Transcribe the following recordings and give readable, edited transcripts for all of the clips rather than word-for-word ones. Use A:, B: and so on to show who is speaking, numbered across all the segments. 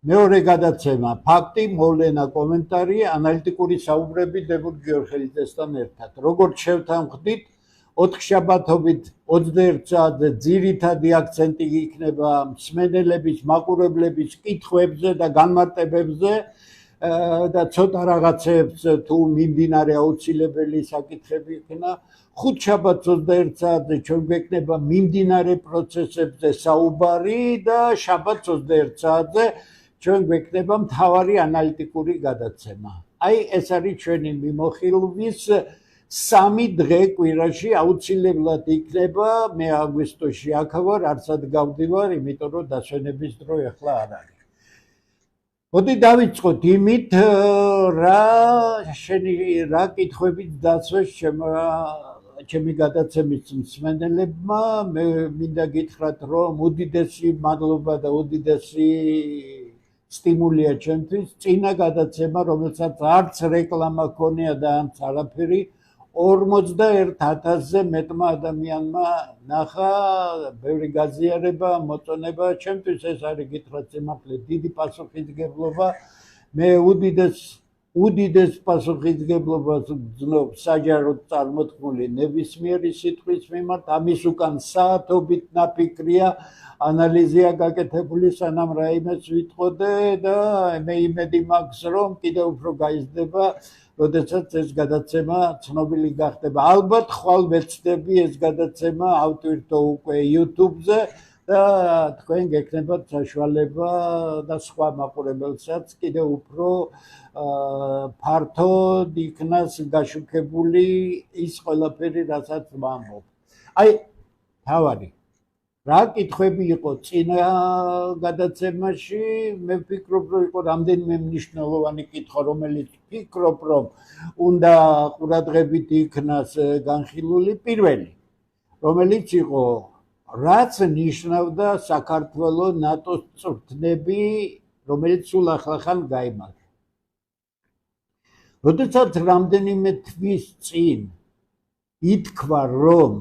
A: მეორე გადაცემა, ფაქტი, მოვლენა, კომენტარი, ანალიტიკური საუბრები დებულ გიორხელიძესთან ერთად. როგორც შევთანხმდით, 4 შაბათობით 21 საათზე ძირითადი აქცენტი იქნება მსმენელების, მაყურებლების კითხვებზე და განმარტებებზე და ცოტა რაღაცებს თუ მიმდინარე აუცილებელი საკითხები იქნება. 5 შაბათს 21 საათზე ჩვენ გვექნება მიმდინარე პროცესებზე საუბარი და შაბათს 21 საათზე ჩვენ გვექნება მთავარი ანალიტიკური გადაცემა. აი ეს არის ჩვენი მიმოხილვის 3 დღე კვირაში აუცილებლად იქნება. მე აგვისტოში აქ ვარ, არცად გავდივარ, იმიტომ რომ დასვენების დრო ახლა არ არის. მოდი დავიწყოთ იმით, რა კითხვებით დაცვეს ჩემი გადაცემის მსმენელებმა. მე მინდა გითხრათ, რომ უდიდესი მადლობა და უდიდესი სტიმულია ჩემთვის. წინა გადაცემა, რომელსაც არც რეკლამა ჰქონია და არც არაფერი, 41,000-ზე მეტმა ადამიანმა ნახა, ბევრი გაზიარება, მოწონება. ჩემთვის ეს არის გითხრათ სიმართლე დიდი პასუხისმგებლობა. მე უდიდეს პასუხისმგებლობას ვგზნობ საჯაროდ წარმოთქმული ნებისმიერი სიტყვის მიმართ. ამის უკან საათობით ნაფიქრია ანალიზია გაკეთებული, სანამ რაიმეს ვიტყოდე და მე იმედი მაქვს, რომ კიდევ უფრო გაიზრდება, როდესაც ეს გადაცემა ცნობილი გახდება. ალბათ ხვალ ვეცდები ეს გადაცემა ავტვირთო უკვე YouTube-ზე და თქვენ გექნებათ საშუალება და სხვა მაყურებელსაც კიდევ უფრო ფართოდ იქნას გაშუქებული ის ყველაფერი, რასაც ვამბობ. აი, თავარი რა კითხვები იყო წინა გადაცემაში, მე ვფიქრობ, რომ იყო რამდენიმე მნიშვნელოვანი კითხვა, რომელიც ვფიქრობ, რომ უნდა ყურადღებით იქნას განხილული. პირველი, რომელიც იყო, რაც ნიშნავდა საქართველოს ნატოს წვრთნები, რომელიც სულ ახლახან გაიმართა. როდესაც რამდენიმე თვის წინ ითქვა, რომ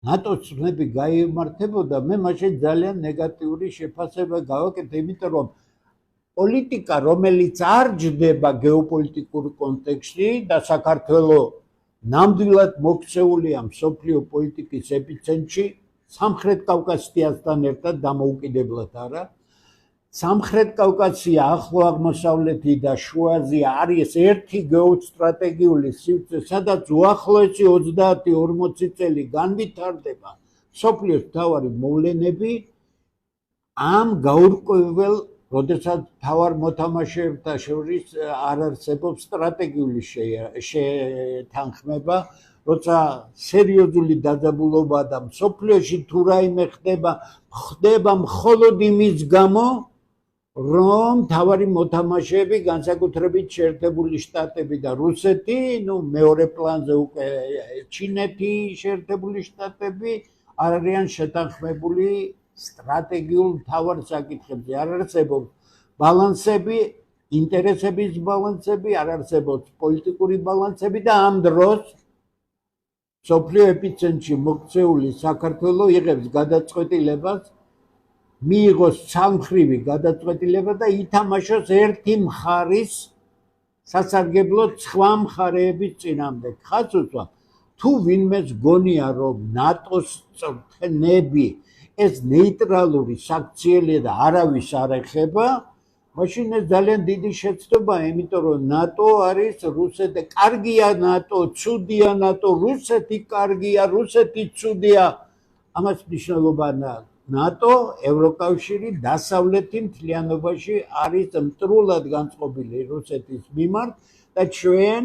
A: ნატოს წვრთნები გაიმართებოდა, მე მაშინ ძალიან ნეგატიური შეფასება გავაკეთე, იმიტომ რომ პოლიტიკა, რომელიც არ ჯდება გეოპოლიტიკურ კონტექსტში და საქართველოს ნამდვილად მოქცეულია მსოფლიო პოლიტიკის ეპიცენტრში, სამხრეთ კავკასიასთან ერთად დამოუკიდებლად არა. სამხრეთ კავკასია, ახლო აღმოსავლეთი და შუა აზია არის ერთი გეოსტრატეგიული სივრცე, სადაც უახლოესი 30-40 წელი განვითარდება მსოფლიოს მთავარი მოვლენები. ამ გაურკვეველ, როდესაც მთავარ მოთამაშეებთა შორის არ არსებობს სტრატეგიული შეთანხმება, როცა სერიოზული დაძაბულობა და მსოფლიოში თუ რაიმე ხდება მხოლოდ იმის გამო, რომ მთავარი მოთამაშეები, განსაკუთრებით შეერთებული შტატები და რუსეთი, მეორე პლანზე უკვე ჩინეთი, შეერთებული შტატები არ არიან შეთანხმებული სტრატეგიულ მთავარ საკითხებზე. არ არსებობს ბალანსები, ინტერესების ბალანსები, არ არსებობს პოლიტიკური ბალანსები და ამ დროს მსოფლიო ეპიცენტრში მოქცეული საქართველოს იღებს გადაწყვეტილებას, მიიღოს სამხრივი გადაწყვეტილება და ითამაშოს ერთი მხარის სასარგებლოდ სხვა მხარეების წინამდე. ხაზს უსვამ, თუ ვინმეს გონია, რომ ნატოს წვრთნები ეს ნეიტრალური საქციელია და არავის არ ეხება, მაშინ ეს ძალიან დიდი შეცდომაა, იმიტომ რომ ნატო არის რუსეთი, კარგია ნატო, ცუდია ნატო, რუსეთი კარგია, რუსეთი ცუდია. ამას მნიშვნელობა ნატო, ევროკავშირი დასავლეთი მთლიანობაში არის მტრულად განწყობილი რუსეთის მიმართ და ჩვენ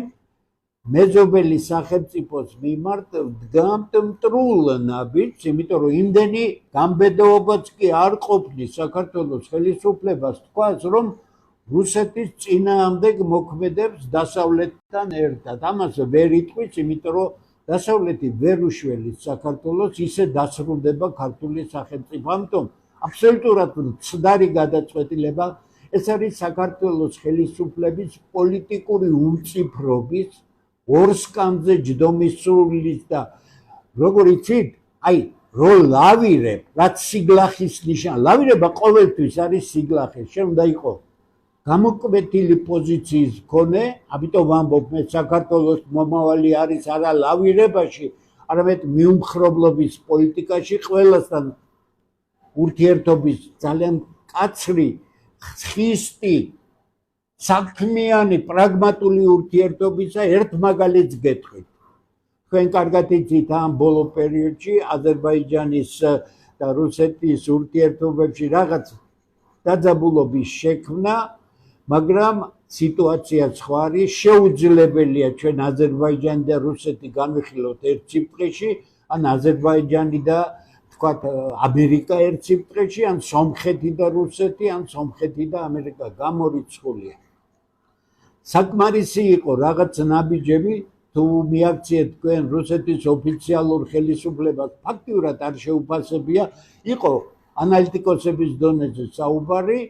A: მეზობელი სახელმწიფოს მიმართ ვდგამთ მტრულ ნაბიჯს, იმიტომ რომ იმდენი გამბედაობაც კი არ ყოფნის საქართველოს ხელისუფლებას თქვას, რომ რუსეთის წინააღმდეგ მოქმედებს დასავლეთთან ერთად. ამას ვერ იტყვის, იმიტომ რომ დასავლეთი ვერ უშველის საქართველოს, ისე დასრულდება ქართული სახელმწიფო. ამიტომ აბსოლუტურად მცდარი გადაწყვეტილება, ეს არის საქართველოს ხელისუფლების პოლიტიკური უმწიფრობის ორსკანზე ჯდომის სრულის და როგორ იცით, აი რომ ლავირებ, რაც სიგლახის ნიშანი. ლავირება ყოველთვის არის სიგლახი. შენ უნდა იყო გამოკვეთილი პოზიციის მქონე, ამიტომ ვამბობ, მე საქართველოს მომავალი არის არა ლავირებაში, არამედ მიუმხრობლობის პოლიტიკაში, ყველასთან ურთიერთობის ძალიან კაცრი, ხისტი, საქმიანი, პრაგმატული ურთიერთობისა ერთ მაგალითს გეტყვით. თქვენ კარგად იცით ამ ბოლო პერიოდში აზერბაიჯანის და რუსეთის ურთიერთობებში რაღაც დაძაბულობის შექმნა, მაგრამ სიტუაცია სხვა არის, შეუძლებელია ჩვენ აზერბაიჯანი და რუსეთი განვიხილოთ ერთ ციფრში, ან აზერბაიჯანი და თქვათ ამერიკა ერთ ციფრში, ან სომხეთი და რუსეთი, ან სომხეთი და ამერიკა გამორიცხულია. საკმარისი იყო რაღაც ნაბიჯები, თუ მიაქციეთ თქვენ რუსეთის ოფიციალურ ხელისუფლებას, ფაქტიურად არ შეუფასებია, იყო ანალიტიკოსების დონეზე საუბარი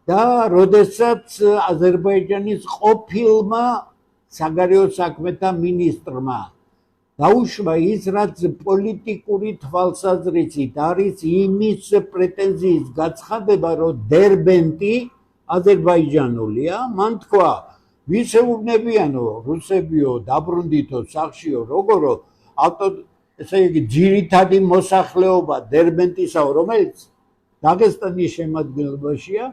A: და როდესაც აზერბაიჯანის ყოფილმა საგარეო საქმეთა მინისტრმა დაუშვა ის, რაც პოლიტიკური თვალსაზრისით არის იმის პრეტენზიის გაცხადება, რომ დერბენტი აზერბაიჯანულია, მან თქვა, ვისეუბნებიანო, რუსებიო, დაბრუნდითო, სახშიო, როგორო, ესე იგი, ძირითადი მოსახლეობა დერბენტისაო, რომელიც დაღესტანის შემადგენლობაშია,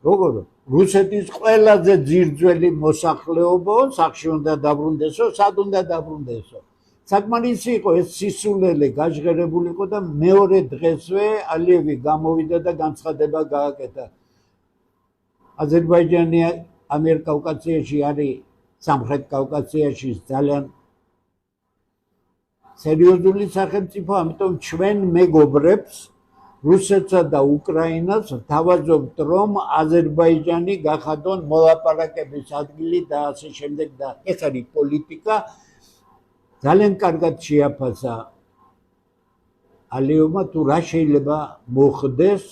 A: როგორო, რუსეთის ყველაზე ძირძველი მოსახლეობო, სახში უნდა დაბრუნდესო, სად უნდა დაბრუნდესო. საკმარისი იყო ეს სისულელე გაჟღერებულიყო და მეორე დღესვე ალიევი გამოვიდა და განცხადება გააკეთა. აზერბაიჯანი ამიერკავკასიაში არის სამხრეთ კავკასიაში ძალიან სერიოზული სახელმწიფო, ამიტომ ჩვენ მეგობრებს რუსეთსა და უკრაინას ვთავაზობთ, რომ აზერბაიჯანი გახადონ მოლაპარაკების ადგილი და ასე შემდეგ და ეს არის პოლიტიკა. ძალიან კარგად შეაფასა ალიევმა თუ რა შეიძლება მოხდეს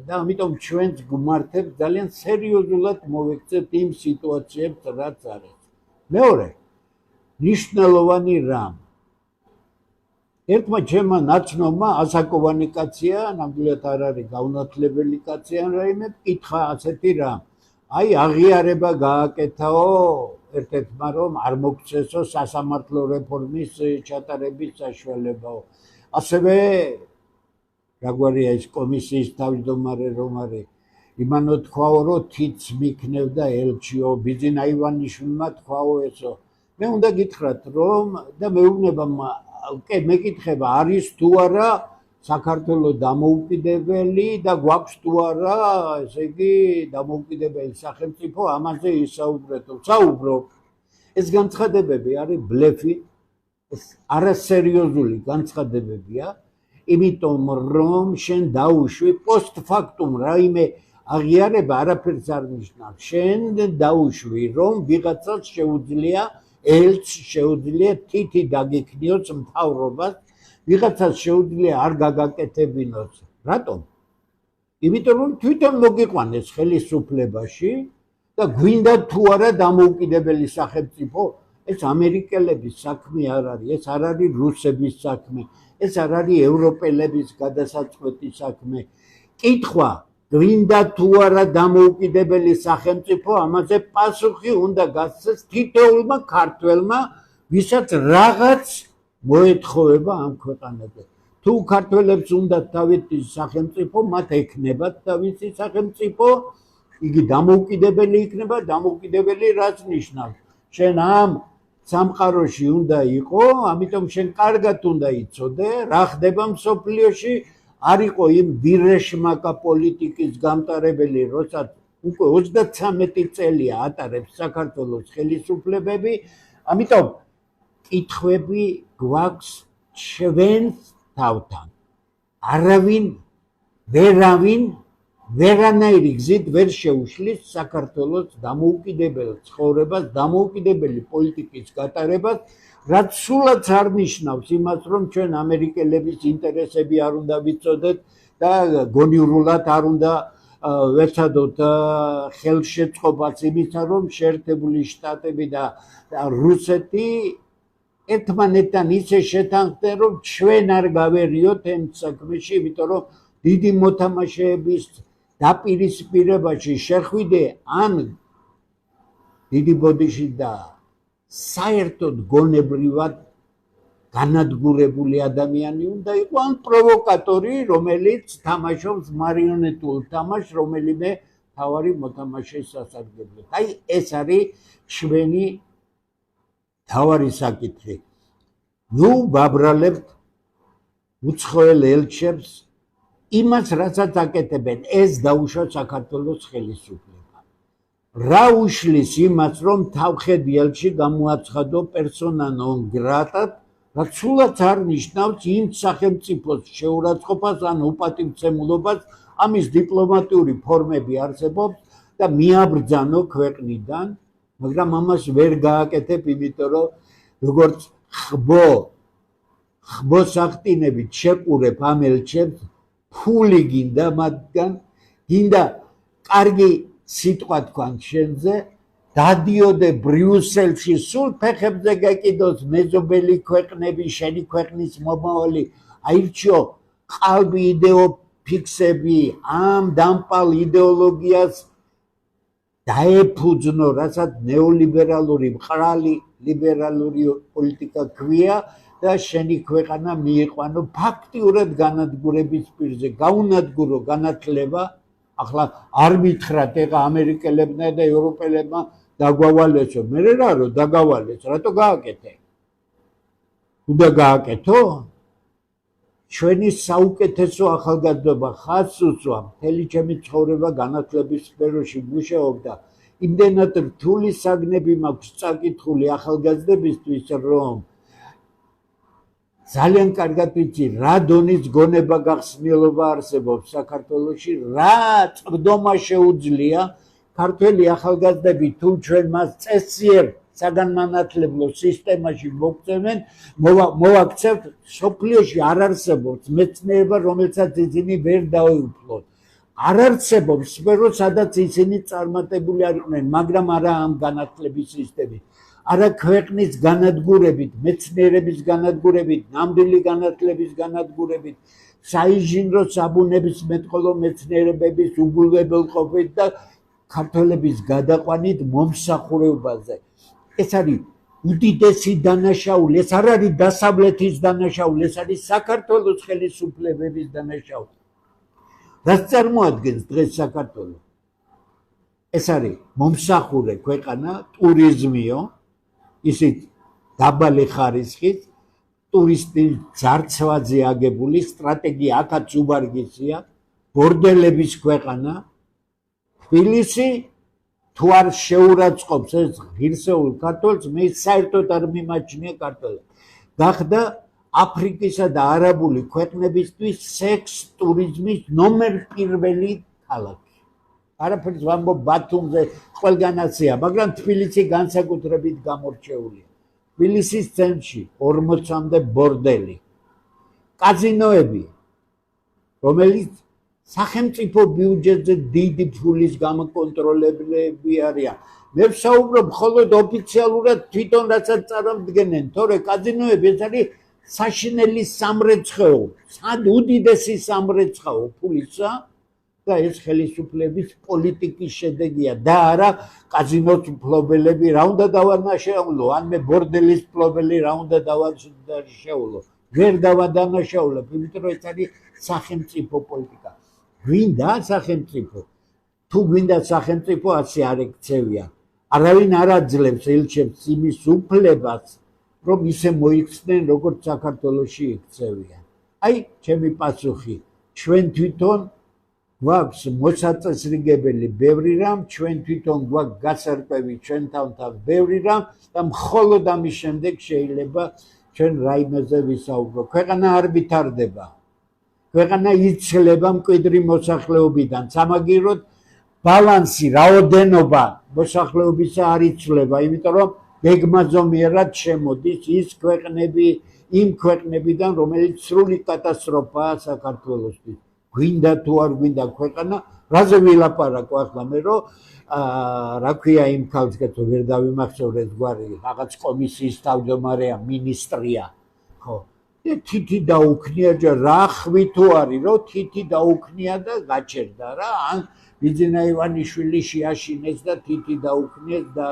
A: და ამიტომ ჩვენც გვმართებთ ძალიან სერიოზულად მოვექცეთ იმ სიტუაციებს, რაც არის. მეორე, ნიშნულოვანი რამ. ერთმა ჩემმა ნაცნობმა ასაკოვანი კაცია, ნამდვილად არ არის გაუნათლებელი კაცი ან რაიმე, კითხა ასეთი რამ. აი აღიარება გააკეთაო ერთ-ერთმა, რომ არ მოგცესო სასამართლო რეფორმის ჩატარების საშუალებაო. ასევე რაგვარია ეს კომისიის თავმჯდომარე რომ არის, იმანო თქვაო, რომ თიც მიქნევდა ელჩიო, ბიძინა ივანიშვილმა თქვაო ესო. მე უნდა გითხრათ, რომ და მეუბნება, მეკითხება, არის თუ არა საქართველოს დამოუკიდებელი და გვაქვს თუ არა, ესე იგი, დამოუკიდებელი სახელმწიფო, ამაზე ისაუბრეთ. საუბრობ. ეს განცხადებები არის ბლეფი, ეს არასერიოზული განცხადებებია, იმიტომ რომ შენ დაუშვი პოსტფაქტუმ რაიმე აღიარება არაფერს არ ნიშნავს. შენ დაუშვი, რომ ვიღაცას შეუძლია ელჩს შეუძლია თითი დაგექნიოს მთავრობას, ვიღაცას შეუძლია არ გაგაკეთებინოს. რატომ? იმიტომ რომ თვითონ მოგიყვანეს ხელისუფლებაში და გვინდა თუ არა დამოუკიდებელი სახელმწიფო, ეს ამერიკელების საქმე არ არის, ეს არ არის რუსების საქმე, ეს არ არის ევროპელების გადასაწყვეტი საქმე. კითხვა, გვინდა თუ არა დამოუკიდებელი სახელმწიფო, ამაზე პასუხი უნდა გასცეს თითოეულმა ქართველმა, ვისაც რაღაც მოეთხოვება ამ ქვეყანაზე. თუ ქართველებს უნდა თავისი სახელმწიფო, მათ ექნებათ თავისი სახელმწიფო, იგი დამოუკიდებელი იქნება, დამოუკიდებელი რაც ნიშნავს. შენ ამ სამყაროში უნდა იყო, ამიტომ შენ კარგად უნდა იცოდე, რა ხდება მსოფლიოში, არ იყო იმ ვირეშმაკა პოლიტიკის გამტარებელი, როცა უკვე 33 წელია ატარებს საქართველოს ხელისუფლებები, ამიტომ კითხვები გვაქვს ჩვენს თავთან. არავინ, ვერავინ, ვერანაირი გზით ვერ შეუშლის საქართველოს დამოუკიდებელ ცხოვრებას, დამოუკიდებელი პოლიტიკის გატარებას, რაც სულაც არ ნიშნავს იმას, რომ ჩვენ ამერიკელების ინტერესები არ უნდა ვიცოდეთ და გონივრულად არ უნდა ვეცადოთ ხელშეწყობას იმისა, რომ შეერთებული შტატები და რუსეთი ერთმანეთთან ისე შეთანხმდნენ, რომ ჩვენ არ გავერიოთ ამ საქმეში, იმიტომ რომ დიდი მოთამაშეების დაპირისპირებაში შეხვიდე ან დიდი ბოდიში და საერთოდ გონებრივად განადგურებული ადამიანი უნდა იყო, ან პროვოკატორი, რომელიც თამაშობს მარიონეტულ თამაშს, რომელიმე თავარი მოთამაშეს სასარგებლოდ. აი ეს არის ჩვენი თავარი საკითხი. ნუ ვაბრალებთ უცხოელ ელჩებს იმას, რასაც აკეთებენ, ეს დაუშვათ საქართველოს ხელისუფლება. რა უშლის იმას, რომ თავხედი ელჩი გამოაცხადო პერსონა ნონ გრატად, რაც სულაც არ ნიშნავს იმ სახელმწიფოს შეურაცხყოფას ან უპატივცემულობას, ამის დიპლომატიური ფორმები არსებობს და მიაბრძანო ქვეყნიდან, მაგრამ ამას ვერ გააკეთებ, იმიტომ რომ როგორც ხბოს ახტინებით შეყურებ ამ ელჩებს, ფული გინდა მათგან, გინდა კარგი სიტყვა თქვან შენზე, დადიოდე ბრიუსელში, სულ ფეხებზე გეკიდოს მეზობელი ქვეყნები, შენი ქვეყნის მომავალი, აირჩიო ყალბი იდეოფიქსები, ამ დამპალ იდეოლოგიას დაეფუძნო, რასაც ნეოლიბერალური, მყრალი ლიბერალური პოლიტიკა ქვია და შენი ქვეყანა მიიყვანო ფაქტიურად განადგურების პირზე, გაუნადგურო განათლება. ახლა არ მითხრათ ეხა ამერიკელებმა და ევროპელებმა დაგვავალესო, მე რა რომ დაგავალეს, რატო გააკეთე? უნდა გააკეთო? ჩვენი საუკეთესო ახალგაზრდობა ხაზს უსვამ, მთელი ჩემი ცხოვრება განათლების სფეროში მუშაობდა. იმდენად რთული საგნები მაქვს წაკითხული ახალგაზრდებისთვის, რომ ძალიან კარგად ვიცი, რა დონის გონება გახსნილობა არსებობს საქართველოში, რა წვდომა შეუძლია ქართველი ახალგაზრდები თუ ჩვენ მას წესიერ საგანმანათლებლო სისტემაში მოგწევენ, მოვაქცევთ, სოფლიოში არ არსებობს მეცნიერება, რომელსაც ისინი ვერ დაეუფლოთ. არ არსებობს სფერო, სადაც ისინი წარმატებული არ იყვნენ, მაგრამ არა ამ განათლების სისტემით. არა ქვეყნის განადგურებით, მეცნიერების განადგურებით, ნამდვილი განათლების განადგურებით, საინჟინრო საბუნებისმეტყველო მეცნიერებების უგულებელყოფით და ქართველების გადაყვანით მომსახურებაზე. ეს არის უდიდესი დანაშაული, ეს არ არის დასავლეთის დანაშაული, ეს არის საქართველოს ხელისუფლებების დანაშაული. რაც წარმოადგენს დღეს საქართველოს? ეს არის მომსახურე ქვეყანა, ტურიზმიო, ისიც დაბალი ხარისხის, ტურისტის ძარცვაზე აგებული, სტრატეგია აქაც უბარგისია, ბორდელების ქვეყანა. თბილისი თუ არ შეურაცხყოფს ეს ღირსეულ ქართველს, მე საერთოდ არ მიმაჩნია ქართველებს. გახდა აფრიკისა და არაბული ქვეყნებისთვის სექს ტურიზმის ნომერ პირველი ქალაქი. არაფერს ვამბობ ბათუმზე ყველგანაცია, მაგრამ თბილისი განსაკუთრებით გამორჩეულია. თბილისის ცენტრში 40-მდე ბორდელი, კაზინოები, რომელიც სახელმწიფო ბიუჯეტზე დიდი ფულის გამოკონტროლებლები არიან. მე ვსაუბრობ მხოლოდ ოფიციალურად თვითონ რასაც წარმოადგენენ, თორე კაზინოები ეს არის საშინელი სამრეცხაო, სად უდიდესი სამრეცხაო ფულისა და ეს ხელისუფლების პოლიტიკის შედეგია და არა კაზინოს მფლობელები რა უნდა დავანაშაულო, ან მე ბორდელის მფლობელი რა უნდა დავანაშაულო. ვერ დავადანაშაულებ, იმიტომ რომ ეს არის სახელმწიფო პოლიტიკა. გვინდა სახელმწიფო? თუ გვინდა სახელმწიფო, ასე არ ექცევია. არავინ არ აძლევს ელჩებს იმის უფლებას, რომ ისე მოიქცნენ, როგორც საქართველოში იქცევიან. აი, ჩემი პასუხი, ჩვენ თვითონ გვაქვს მოსაწესრიგებელი ბევრი რამ, ჩვენ თვითონ გვაქვს გასარკვევი ჩვენთან ბევრი რამ და მხოლოდ ამის შემდეგ შეიძლება ჩვენ რაიმეზე ვისაუბროთ. ქვეყანა არ ვითარდება. ქვეყანა იცლება მკვიდრი მოსახლეობიდან. სამაგიეროდ ბალანსი, რაოდენობა მოსახლეობისა არ იცვლება, იმიტომ რომ გეგმაზომიერად შემოდის ის ქვეყნები იმ ქვეყნებიდან, რომელიც სრული კატასტროფაა საქართველოსთვის. გვინდა თუ არ გვინდა ქვეყანა, რაზე ვილაპარაკო ახლა მე რომ რა ქვია იმ ქალს კეთო ვერ დავიმახსოვრე გვარი რაღაც კომისიის თავმჯდომარეა მინისტრია ხო თითი დაუქნია რა ხვი თუ არის რომ თითი დაუქნია და გაჩერდა რა ან ბიძინა ივანიშვილი შეაშინეს და თითი დაუქნიეს და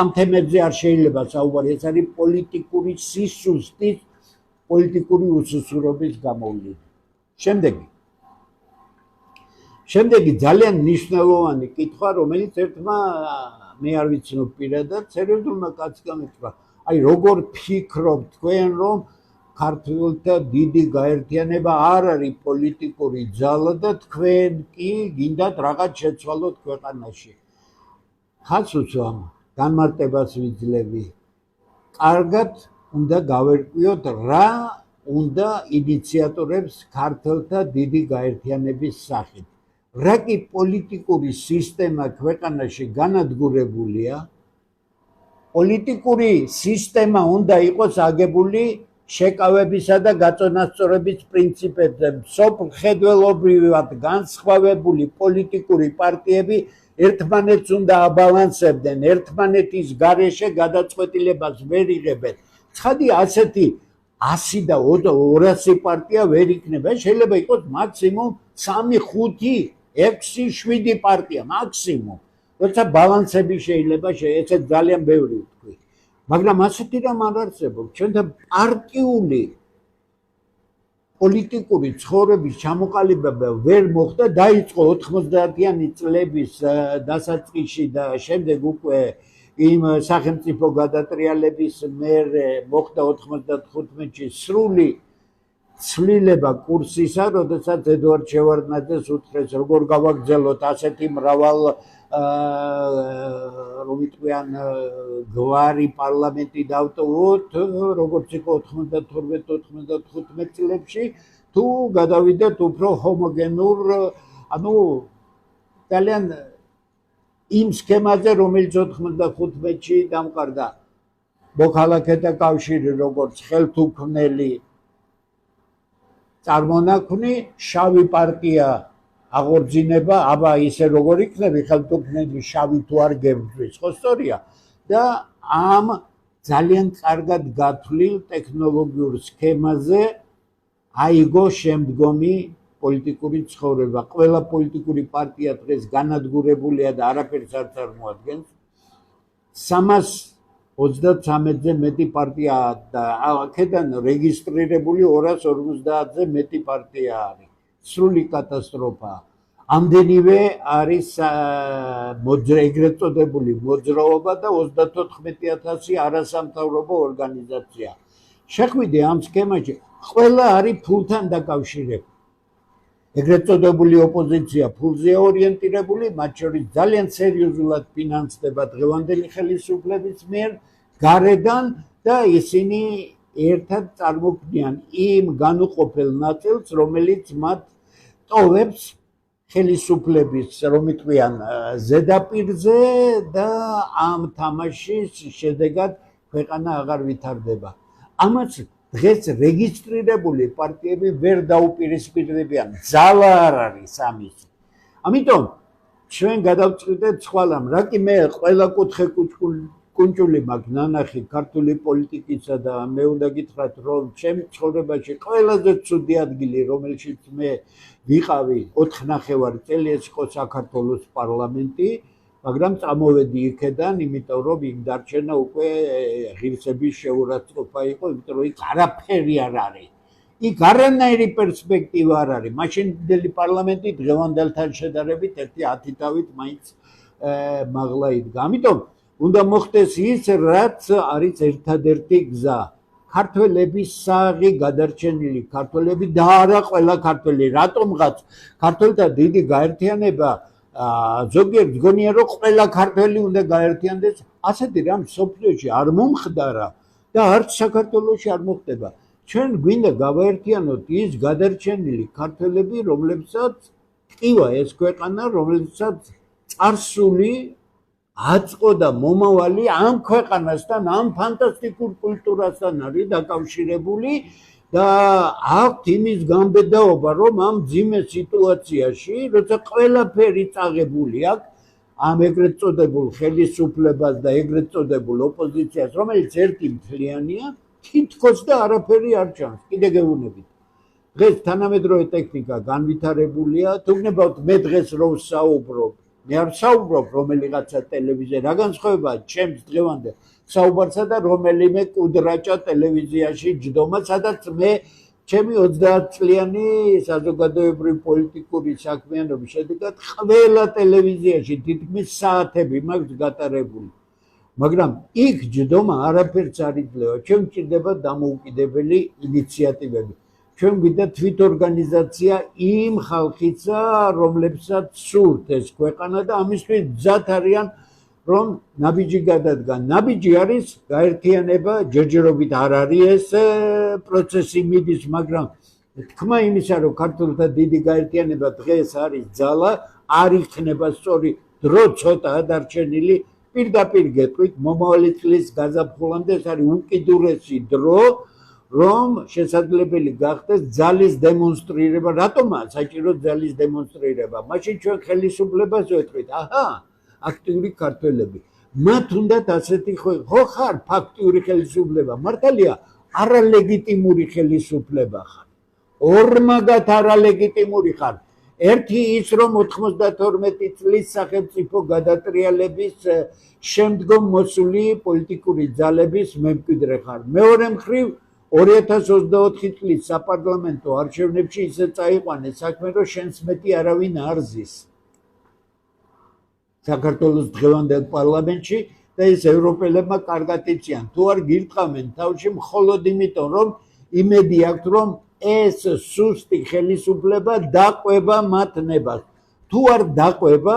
A: ამ თემებზე არ შეიძლება საუბარი ეს არის პოლიტიკური სისუსტის პოლიტიკური უსუსურობის გამოვლენა შემდეგი ძალიან მნიშვნელოვანი კითხვა რომელიც ერთმა მე არ ვიცნობ პირადად სერიოზულმა კაცმა მითხრა აი როგორ ფიქრობთ თქვენ რომ ქართველთა დიდი გაერთიანება არ არის პოლიტიკური ძალა და თქვენ კი გინდათ რაღაც შეცვალოთ ქვეყანაში ხაც უცვამ განმარტებას ვიძლევი კარგად უნდა გავერკვიოთ რა უნდა ინიციატორებს ქართველთა დიდი გაერთიანების სახით რა კი პოლიტიკური სისტემა ქვეყანაში განადგურებულია პოლიტიკური სისტემა უნდა იყოს აგებული შეკავებისა და გაწონასწორების პრინციპებზე მსოფლმხედველობრივად განსხვავებული პოლიტიკური პარტიები ერთმანეთს უნდა აბალანსებდნენ ერთმანეთის გარეშე გადაწყვეტილებას ვერ იღებენ ცხადი ასეთი 100 და 200 პარტია ვერ იქნება შეიძლება იყოს მაქსიმუმ 3 5 6 7 პარტია მაქსიმუმ როცა ბალანსები შეიძლება ესე ძალიან ბევრი ვთქვი მაგრამ ასეთი რამ არ არსებობს ჩვენთან პარტიული პოლიტიკური ცხოვრების ჩამოყალიბება ვერ მოხდა დაიწყო 90-იანი წლების დასაწყისში და შემდეგ უკვე იმ სახელმწიფო გადატრიალების მერე მოხდა 95-ში სრული ცვლილება კურსისა, როდესაც ედუარდ შევარდნაძეს უთხრეს როგორ გავაგრძელოთ ასეთი მრავალ რომ იტყვიან გვარი პარლამენტი დავტოვოთ, როგორც იყო 92-95 წლებში, თუ გადავიდეთ უფრო ჰომოგენურ, ანუ ძალიან იმ სქემაზე, რომელიც 95-ში დამყარდა. მოქალაქეთა კავშირი როგორც ხელთუქმნელი წარმონაქმნი, შავი პარტია აღორძინება, აბა ისე როგორ იქნები ხელთუქმნელი შავი თუ არ გებრძვის, ხო სწორია? და ამ ძალიან კარგად გათვლილ ტექნოლოგიურ სქემაზე აიგო შემდგომი პოლიტიკური ცხოვრება. ყველა პოლიტიკური პარტია დღეს განადგურებულია და არაფერს არ წარმოადგენს. 333-ზე მეტი პარტია და აქედან რეგისტრირებული 250-ზე მეტი პარტია არის. სრული კატასტროფაა. ამდენივე არის ეგრეთ წოდებული მოძრაობა და 34,000 არასამთავრობო ორგანიზაცია. შეხვიდე ამ სქემაში, ყველა არის ფულთან დაკავშირებული. ეგრეთ წოდებული ოპოზიცია ფულზეა ორიენტირებული, მათ შორის ძალიან სერიოზულად ფინანსდება დღევანდელი ხელისუფლების მიერ გარედან და ისინი ერთად წარმოქმნიან იმ განუყოფელ ნაწილს, რომელიც მათ ტოვებს ხელისუფლების, რომ იტყვიან, ზედაპირზე და ამ თამაშის შედეგად ქვეყანა აღარ ვითარდება. ამას დღეს რეგისტრირებული პარტიები ვერ დაუპირისპირდებიან, ძალა არ არის ამისი. ამიტომ ჩვენ გადავწყვიტეთ სხვალამ, რა კი მე ყველა კუთხე კუნჭული მაქვს ნანახი ქართული პოლიტიკისა და მე უნდა გითხრათ, რომ ჩემ ცხოვრებაში ყველაზე ცუდი ადგილი, რომელშიც მე ვიყავი 4,5 წელი, ეს იყო საქართველოს პარლამენტი, მაგრამ წამოვედი იქედან, იმიტომ რომ იმ დარჩენა უკვე ღირსების შეურაცხყოფა იყო, იმიტომ რომ იქ არაფერი არ არის. იქ არანაირი პერსპექტივა არ არის. მაშინდელი პარლამენტი დღევანდელთან შედარებით 10 თავით მაინც მაღლა იდგა. ამიტომ უნდა მოხდეს ის, რაც არის ერთადერთი გზა. ქართველების საღი გადარჩენილი ქართველები და არა ყველა ქართველი. რატომღაც ქართველთა დიდი გაერთიანება ზოგიერთ გონია რომ ყველა ქართველი უნდა გაერთიანდეს, ასეთი რამ სოფლიოში არ მომხდარა და არც საქართველოში არ მოხდება. ჩვენ გვინდა გავაერთიანოთ ის გადარჩენილი ქართველები, რომლებსაც ტყივა ეს ქვეყანა, რომლებსაც წარსული აწყო და მომავალი ამ ქვეყანასთან, ამ ფანტასტიკურ კულტურასთან არის დაკავშირებული და აქვთ იმის გამბედაობა, რომ ამ ძიმე სიტუაციაში, როცა ყველაფერი წაღებული აქვს ამ ეგრეთ წოდებულ ხელისუფლებას და ეგრეთ წოდებულ ოპოზიციას, რომელიც ერთი მთლიანია, თითქოს და არაფერი არ ჩანს, კიდე გეუბნებით. დღეს თანამედროვე ტექნიკა განვითარებულია, თუ გნებავთ მე დღეს რო ვსაუბრობ, მე არ ვსაუბრობ რომელიღაცა ტელევიზია, რა განსხვავებაა ჩემს დღევანდელ საუბარსა და რომელიმე კუდრაჭა ტელევიზიაში ჯდომა, სადაც მე ჩემი 30 წლიანი საზოგადოებრივი პოლიტიკური საქმიანობის შედეგად ყველა ტელევიზიაში თითქმის საათები მაქვს გატარებული. მაგრამ იქ ჯდომა არაფერს არ იძლევა, ჩვენ გვჭირდება დამოუკიდებელი ინიციატივები. ჩვენ გვინდა თვითორგანიზაცია იმ ხალხისა, რომლებსაც სურთ ეს ქვეყანა და ამისთვის გზად არიან რომ ნაბიჯი გადადგან. ნაბიჯი არის გაერთიანება, ჯერჯერობით არ არის ეს პროცესი მიდის, მაგრამ თქმა იმისა, რომ ქართულთა დიდი გაერთიანება დღეს არის ძალა, არ იქნება სწორი დრო ცოტაა დარჩენილი, პირდაპირ გეტყვით, მომავალი წლის გაზაფხულამდე ეს არის უკიდურესი დრო, რომ შესაძლებელი გახდეს ძალის დემონსტრირება. რატომაა საჭირო ძალის დემონსტრირება? მაშინ ჩვენ ხელისუფლებას ვეთქვით, აჰა, აქტიური ქართველები. მათ უნდათ ასეთი ხო ხარ ფაქტიური ხელისუფლება? მართალია არალეგიტიმური ხელისუფლება ხარ. ორმაგად არალეგიტიმური ხარ. ერთი ის რომ 92 წლის სახელმწიფო გადატრიალების შემდგომ მოსული პოლიტიკური ძალების მემკვიდრე ხარ. მეორე მხრივ 2024 წლის საპარლამენტო არჩევნებში ისე წაიყვანე საქმე, რომ შენს მეტი არავინ არ ზის. საქართველოს დღევანდელ პარლამენტში და ეს ევროპელებმა კარგად იციან. თუ არ გირტყამენ თავში მხოლოდ იმიტომ, რომ იმედი აქვთ, რომ ეს სუსტი ხელისუფლება დაყვება მათ ნებას. თუ არ დაყვება,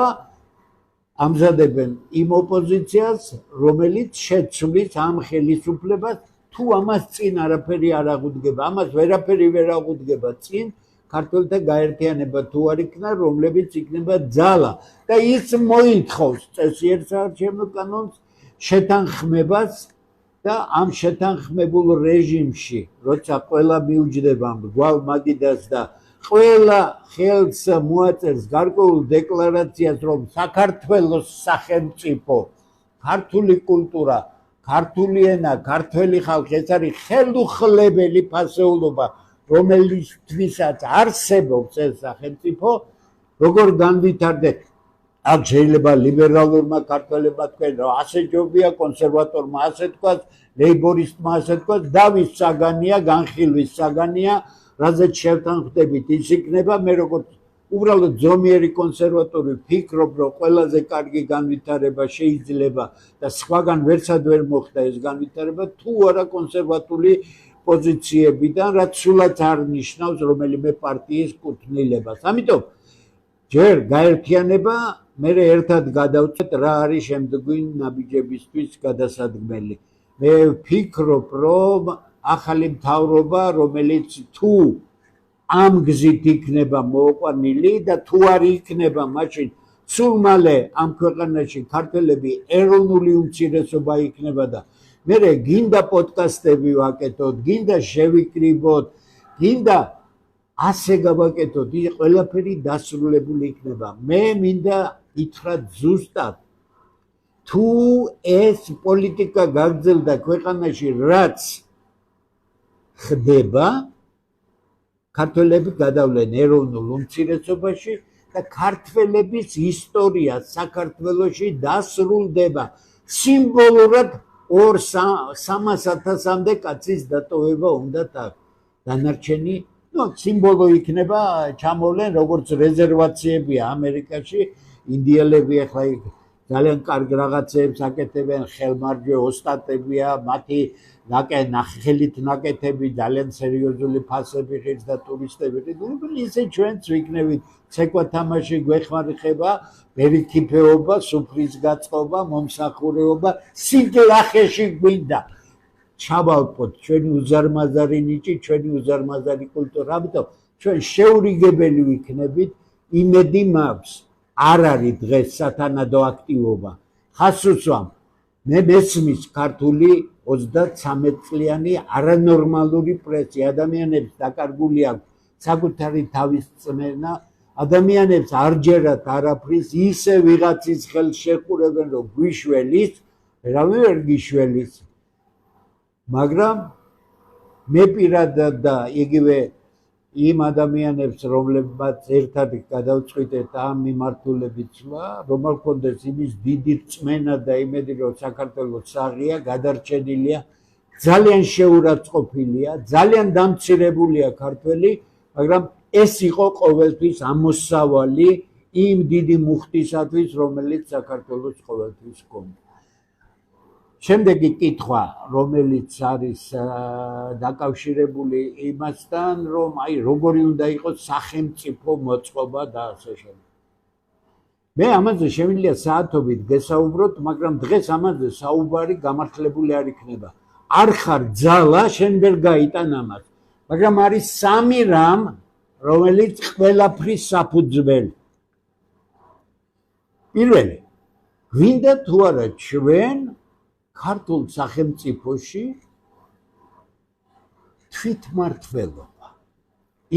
A: ამზადებენ იმ ოპოზიციას, რომელიც შეცვლის ამ ხელისუფლებას, თუ ამას წინ არაფერი არ აღუდგება, ამას ვერაფერი ვერ აღუდგება წინ, ქართველთა გაერთიანება თუ არ იქნა, რომლებიც იქნება ძალა და ის მოითხოვს წესიერ საარჩევნო კანონს შეთანხმებას და ამ შეთანხმებულ რეჟიმში, როცა ყველა მიუჯდება მრგვალ მაგიდას და ყველა ხელს მოაწერს გარკვეულ დეკლარაციას, რომ საქართველოს სახელმწიფო, ქართული კულტურა, ქართული ენა, ქართველი ხალხი ეს არის ხელუხლებელი ფასეულობა, რომელისთვისაც არსებობს ეს სახელმწიფო, როგორ განვითარდეს. აქ შეიძლება ლიბერალურმა ქართველებმა თქვენ, რომ ასე ჯობია, კონსერვატორმა ასე თქვას, ლეიბორისტმა ასე თქვას, დავის საგანია, განხილვის საგანია, რაზეც შევთანხმდებით ის იქნება, მე როგორც უბრალოდ ზომიერი კონსერვატორი ვფიქრობ, რომ ყველაზე კარგი განვითარება შეიძლება და სხვაგან ვერცად ვერ მოხდა ეს განვითარება, თუ არა კონსერვატული პოზიციებიდან, რაც სულაც არ ნიშნავს რომელიმე პარტიის კუთვნილებას. ამიტომ ჯერ გაერთიანება, მე ერთად გადავწყვეტ რა არის შემდგომი ნაბიჯებისთვის გადასადგმელი. მე ვფიქრობ, რომ ახალი მთავრობა, რომელიც თუ ამ გზით იქნება მოყვანილი და თუ არ იქნება, მაშინ სულ მალე ამ ქვეყანაში ქართველები ეროვნული უმცირესობა იქნება და მე გინდა პოდკასტები ვაკეთოთ, გინდა შევიკრიბოთ, გინდა ასე გავაკეთოთ, ყველაფერი დასრულებული იქნება. მე მინდა ითხრათ ზუსტად, თუ ეს პოლიტიკა გაგრძელდა ქვეყანაში, რაც ხდება, ქართველები გადავლენ ეროვნულ უმცირესობაში და ქართველების ისტორია საქართველოში დასრულდება. სიმბოლურად 300,000-მდე კაცის დატოვება უნდა აქვს. დანარჩენი სიმბოლო იქნება, ჩამოვლენ როგორც რეზერვაციებია ამერიკაში, ინდიელები ახლა ძალიან კარგ რაღაცებს აკეთებენ, ხელმარჯვე ოსტატებია, მათი ხელით ნაკეთები, ძალიან სერიოზული ფასები ღირს და ტურისტები. ისე ჩვენც ვიქნებით ცეკვა თამაში გვეხმარება, ბერიქიფეობა, სუფრის გაწყობა, მომსახურეობა, სიძლახეში გვინდა. ჩავალყოთ ჩვენი უზარმაზარი ნიჭი, ჩვენი უზარმაზარი კულტურა, ამიტომ ჩვენ შეურიგებელი ვიქნებით, იმედი მაქვს. არ არის დღეს სათანადო აქტივობა. ხას უსვამ, მე მესმის ქართული 33 წლიანი არანორმალური პრესი, ადამიანებს დაკარგული აქვს საკუთარი თავის წმენა, ადამიანებს არ ჯერათ არაფრის, ისე ვიღაცის ხელს შეყურებენ, რომ გვიშველის, ვერავინ ვერ გიშველის. მაგრამ მე პირადად და იგივე იმ ადამიანებს, რომლებმაც ერთად გადავწყვიტეთ ამ მიმართულებით ცვლა, რომ არ ქონდეს იმის დიდი რწმენა და იმედი, რომ საქართველოს საღია, გადარჩენილია, ძალიან შეურაცხყოფილია, ძალიან დამცირებულია ქართველი, მაგრამ ეს იყო ყოველთვის ამოსავალი იმ დიდი მუხტისათვის, რომელიც საქართველოს ყოველთვის ჰქონდა. შემდეგი კითხვა, რომელიც არის დაკავშირებული იმასთან, რომ აი როგორი უნდა იყოს სახელმწიფო მოწყობა და ასე შემდეგ. მე ამაზე შემიძლია საათობით გესაუბროთ, მაგრამ დღეს ამაზე საუბარი გამართლებული არ იქნება. არ ხარ ძალა, შენ ვერ გაიტან ამას. მაგრამ არის სამი რამ, რომელიც ყველაფრის საფუძველი. პირველი, გვინდა თუ არა ჩვენ ქართულ სახელმწიფოში თვითმმართველობა.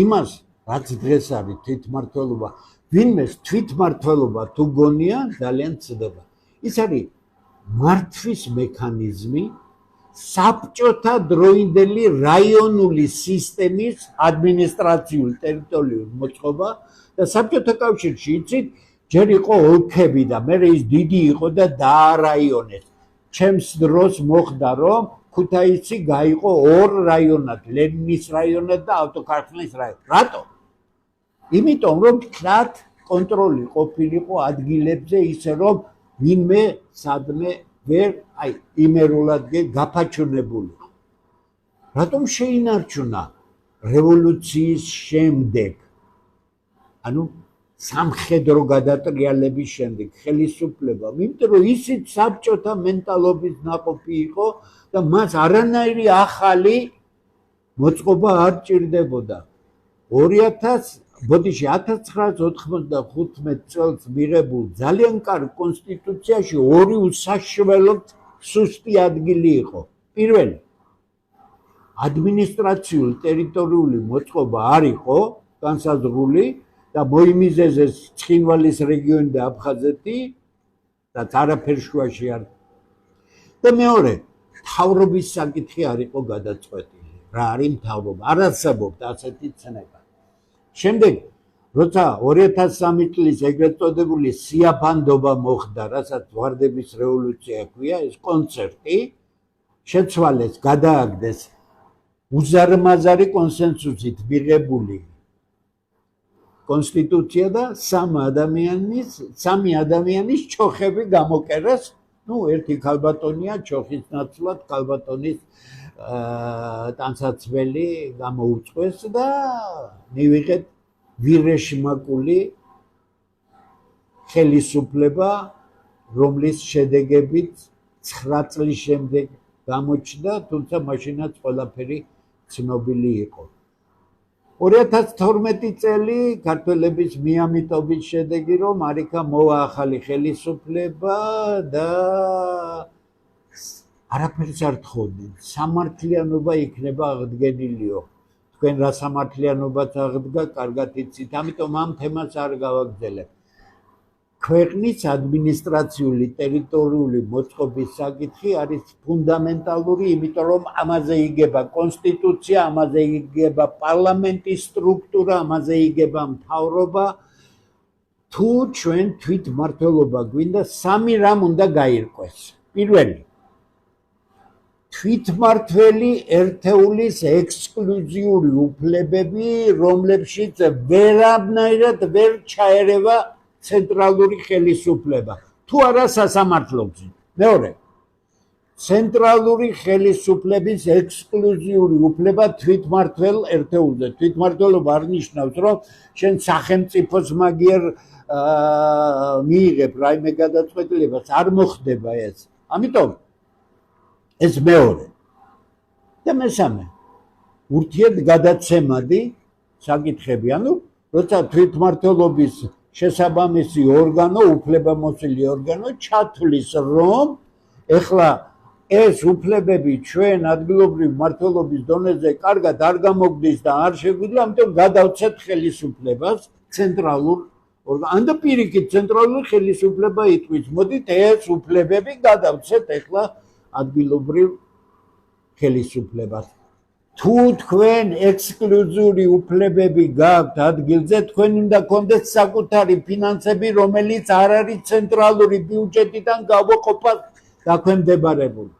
A: იმას, რაც დღეს არის თვითმმართველობა, ვინმეს თვითმმართველობა თუ გონია, ძალიან ცდება. ის არის მართვის მექანიზმი საბჭოთა დროინდელი რაიონული სისტემის ადმინისტრაციული ტერიტორიული მოწყობა და საბჭოთა კავშირში იცით, ჯერ იყო ოლქები და მე ის დიდი იყო და დაარაიონეს. ჩემს დროს მოხდა, რომ ქუთაისი გაიყო ორ რაიონად, ლენინის რაიონად და ავტოქარხნის რაიონად. რატო? იმიტომ, რომ თლად კონტროლი ყოფილიყო ადგილებზე ისე, რომ ვინმე სადმე ვერ იმერულად გაფაჩუნებული. რატომ შეინარჩუნა რევოლუციის შემდეგ? ანუ სამხედრო გადატრიალების შემდეგ ხელისუფლება, იმიტომ რომ ისიც საბჭოთა მენტალობის ნაყოფი იყო და მას არანაირი ახალი მოწყობა არ ჭირდებოდა. 1995 წელს მიღებულ ძალიან კარგ კონსტიტუციაში ორი უსაშველოდ სუსტი ადგილი იყო. პირველი, ადმინისტრაციული ტერიტორიული მოწყობა არ იყო განსაზღვრული და მოიმიზეზეს ცხინვალის რეგიონი და აფხაზეთი და არაფერ შუაში არ. და მეორე, მთავრობის საკითხი არ იყო გადაწყვეტილი. რა არის მთავრობა? არ არსებობდა ასეთი ცნება. შემდეგ, როცა 2003 წლის ეგრეთ წოდებული სიაფანდობა მოხდა, რასაც ვარდების რევოლუცია ჰქვია, ეს კონცერტი შეცვალეს, გადააგდეს უზარმაზარი კონსენსუსით მიღებული კონსტიტუცია და სამი ადამიანის ჩოხები გამოკერეს. ერთი ქალბატონია ჩოხის ნაცვლად ქალბატონის ტანსაცმელი გამოუწყვეს და მივიღეთ ვირეშმაკული ხელისუფლება, რომლის შედეგებით 9 წლის შემდეგ გამოჩნდა, თუმცა მაშინაც ყველაფერი ცნობილი იყო. 2012 წელი ქართველების მიამიტობის შედეგი, რომ არიქა მოვა ახალი ხელისუფლება და არაფერს არ თხოვდნენ. სამართლიანობა იქნება აღდგენილიო. თქვენ რა სამართლიანობაც აღდგა, კარგად იცით, ამიტომ ამ თემას არ გავაგრძელებ. ქვეყნის ადმინისტრაციული ტერიტორიული მოწყობის საკითხი არის ფუნდამენტალური, იმიტომ რომ ამაზე იგება კონსტიტუცია, ამაზე იგება პარლამენტის სტრუქტურა, ამაზე იგება მთავრობა. თუ ჩვენ თვითმმართველობა გვინდა, სამი რამ უნდა გაირკვეს. პირველი, თვითმმართველი ერთეულის ექსკლუზიური უფლებები, რომლებშიც ვერანაირად ვერ ჩაერევა ცენტრალური ხელისუფლება, თუ არა სასამართლოზე. მეორე, ცენტრალური ხელისუფლების ექსკლუზიური უფლება თვითმმართველ ერთეულზე. თვითმმართველობა არ ნიშნავს, რომ შენ სახელმწიფოს მაგიერ მიიღებ რაიმე გადაწყვეტილებას, არ მოხდება ეს. ამიტომ ეს მეორე. და მესამე, ურთიერთგადაცემადი საკითხები, ანუ როცა თვითმმართველობის შესაბამისი ორგანო, უფლებამოსილი ორგანო ჩათვლის, რომ ეხლა ეს უფლებები ჩვენ ადგილობრივ მმართველობის დონეზე კარგად არ გამოგდის და არ შეგვიძლია, ამიტომ გადავცეთ ხელისუფლებას ცენტრალურ ან და პირიქით ცენტრალური ხელისუფლება იტყვის, მოდით ეს უფლებები გადავცეთ ახლა ადგილობრივ ხელისუფლებას. თუ თქვენ ექსკლუზიური უფლებები გაქვთ ადგილზე, თქვენ უნდა გქონდეთ საკუთარი ფინანსები, რომელიც არ არის ცენტრალური ბიუჯეტიდან გამოყოფა დაქვემდებარებული.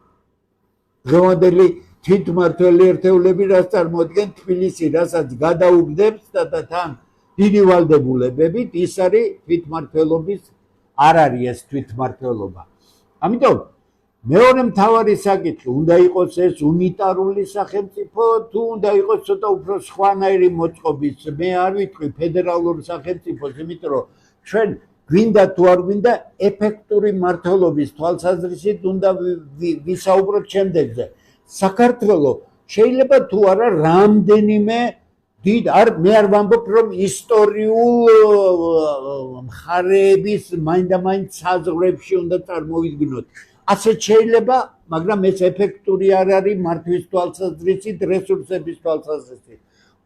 A: დღევანდელი თვითმმართველი ერთეულები რაც წარმოადგენს თბილისი, რასაც გადაუგდებს და თან დიდი ვალდებულებებით, ის არის თვითმმართველობის არ არის ეს თვითმმართველობა. ამიტომ მეორე მთავარი საკითხი, უნდა იყოს ეს უნიტარული სახელმწიფო, თუ უნდა იყოს ცოტა უფრო სხვანაირი მოწყობის, მე არ ვიტყვი ფედერალურ სახელმწიფოს, იმიტომ რომ ჩვენ გვინდა თუ არ გვინდა ეფექტური მმართველობის თვალსაზრისით უნდა ვისაუბროთ შემდეგზე. საქართველოს შეიძლება თუ არა რამდენიმე დიდ მე არ ვამბობ რომ ისტორიულ მხარეების მაინდამაინც საზღვრებში უნდა წარმოვიდგინოთ. ასე შეიძლება, მაგრამ ეს ეფექტური არ არის მართვის თვალსაზრისით, რესურსების თვალსაზრისით.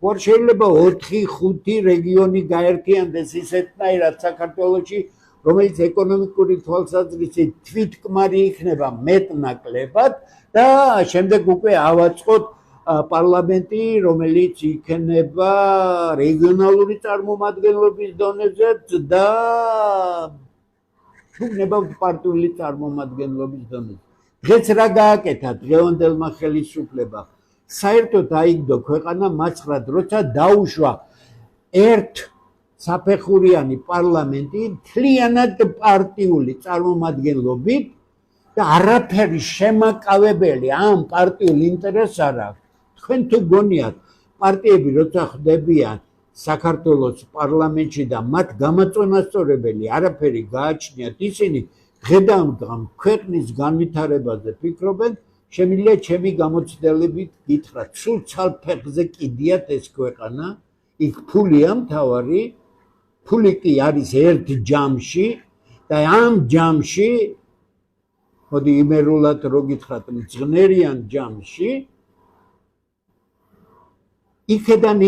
A: ორ შეიძლება 4-5 რეგიონი გაერთიანდეს ისეთნაირად საქართველოში, რომელიც ეკონომიკური თვალსაზრისით თვითკმარი იქნება მეტნაკლებად და შემდეგ უკვე ავაწყოთ პარლამენტი, რომელიც იქნება რეგიონალური წარმომადგენლობის დონეზეც და გნებავთ პარტიული წარმომადგენლობის დონეზე. დღეს რა გააკეთა დღევანდელმა ხელისუფლებამ? საერთოდ აიგდო ქვეყანა მაცხრად, როცა დაუშვა ერთ საფეხურიანი პარლამენტი მთლიანად პარტიული წარმომადგენლობით და არაფერი შემაკავებელი ამ პარტიულ ინტერესს არ აქვს. თქვენ თუ გონიათ პარტიები როცა ხდებიან საქართველოს პარლამენტში და მათ გამაწონასწორებელი არაფერი გააჩნიათ, ისინი დღე-დღე ქვეყნის განვითარებაზე ფიქრობენ, შემიძლია ჩემი გამოცდილებით გითხრათ, სულ ცალფეხზე კიდიათ ეს ქვეყანა, იქ ფულია მთავარი, ფული კი არის ერთ ჯამში და ამ ჯამში, მოდი იმერულად რო გითხრათ, მძღნერიან ჯამში იქედან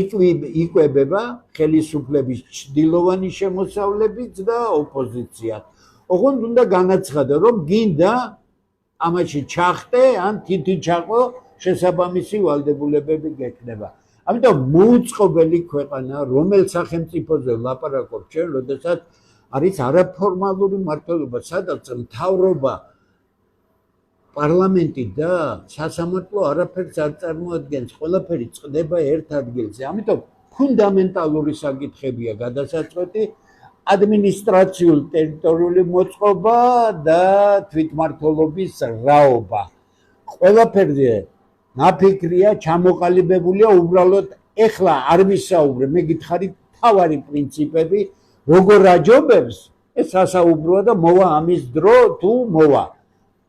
A: იკვებება ხელისუფლების ჩრდილოვანი შემოსავლებით და ოპოზიციაც. ოღონდ უნდა განაცხადო, რომ გინდა ამაში ჩახტე, ან თითი ჩაყო, შესაბამისი ვალდებულებები გექნება. ამიტომ მოუწყობელი ქვეყანა, რომელ სახელმწიფოზე ვლაპარაკობთ ჩვენ, როდესაც არის არაფორმალური მმართველობა, სადაც მთავრობა პარლამენტი და სასამართლო არაფერს არ წარმოადგენს, ყველაფერი წყდება ერთ ადგილზე. ამიტომ ფუნდამენტალური საკითხებია გადასაწყვეტი ადმინისტრაციულ ტერიტორიული მოწყობა და თვითმმართველობის რაობა. ყველაფერზე ნაფიქრია, ჩამოყალიბებულია, უბრალოდ ეხლა არ ვისაუბრე, მე გითხარით თავარი პრინციპები, როგორ აჯობებს, ეს სასაუბროა და მოვა ამის დრო თუ მოვა.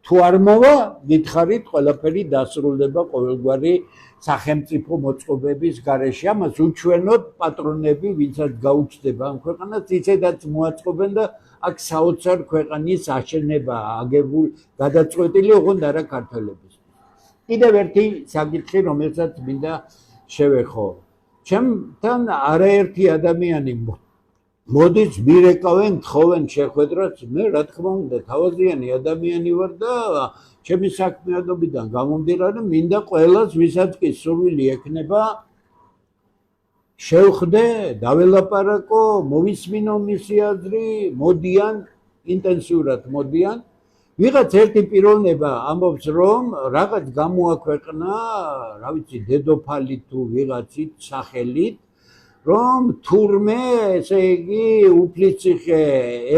A: თუ არ მოვა, გითხარით, ყველაფერი დასრულდება ყოველგვარი სახელმწიფო მოწყობების გარეშე. ამას უჩვენოთ პატრონები, ვინცაც გაუჩნდება ამ ქვეყანას, ისედაც მოაწყობენ და აქ საოცარ ქვეყანის აშენება აგებული, გადაწყვეტილი, ოღონდ არა ქართველების. კიდევ ერთი საკითხი, რომელსაც მინდა შევეხო. ჩემთან არაერთი ადამიანი მოდის, მირეკავენ, თხოვენ შეხვედრას, მე რა თქმა უნდა, თავაზიანი ადამიანი ვარ და ჩემი საქმიანობიდან გამომდინარე, მინდა ყველას, ვისაც კი სურვილი ექნება, შევხვდე, დაველაპარაკო, მოვისმინო მისი აზრი, მოდიან, ინტენსიურად მოდიან. ვიღაც ერთი პიროვნება ამბობს, რომ რაღაც გამოაქვეყნა, რა ვიცი, დედოფალი თუ ვიღაცით სახელით, რომ თურმე, ესე იგი, უფლისციხე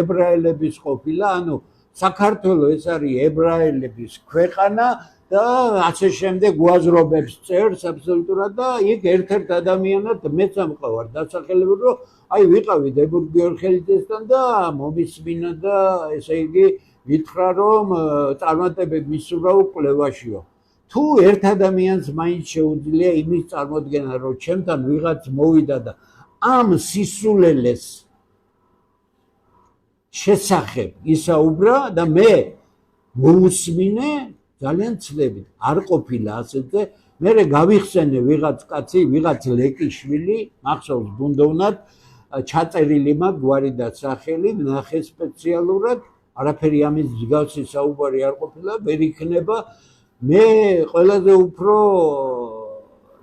A: ებრაელების ყოფილა, ანუ საქართველოს ეს არის ებრაელების ქვეყანა და ასე შემდეგ უაზრობებს წერს აბსოლუტურად და იქ ერთ-ერთ ადამიანად მეც ამყავარ დასახელებული, რომ აი ვიყავი დებურ გიორგელიძესთან და მომისმინა და ესე იგი ვითხრა, რომ წარმატებები მისურვაო კვლევაშიო. თუ ერთ ადამიანს მაინც შეუძლია იმის წარმოდგენა, რომ ჩემთან ვიღაც მოვიდა და ამ სისულელეს შესახებ ისაუბრა და მე მოусმინე, ძალიან ცდებით, არ ყოფილა ასეთზე. მე გავიხსენე ვიღაც კაცი, ვიღაც ლეკიშვილი, მახსოვს ბუნდოვნად ჩაწერილი მაქვს გვარი და სახელი, ნახე სპეციალურად, არაფერი ამის მსგავსი საუბარი არ ყოფილა, ვერ იქნება. მე ყველაზე უფრო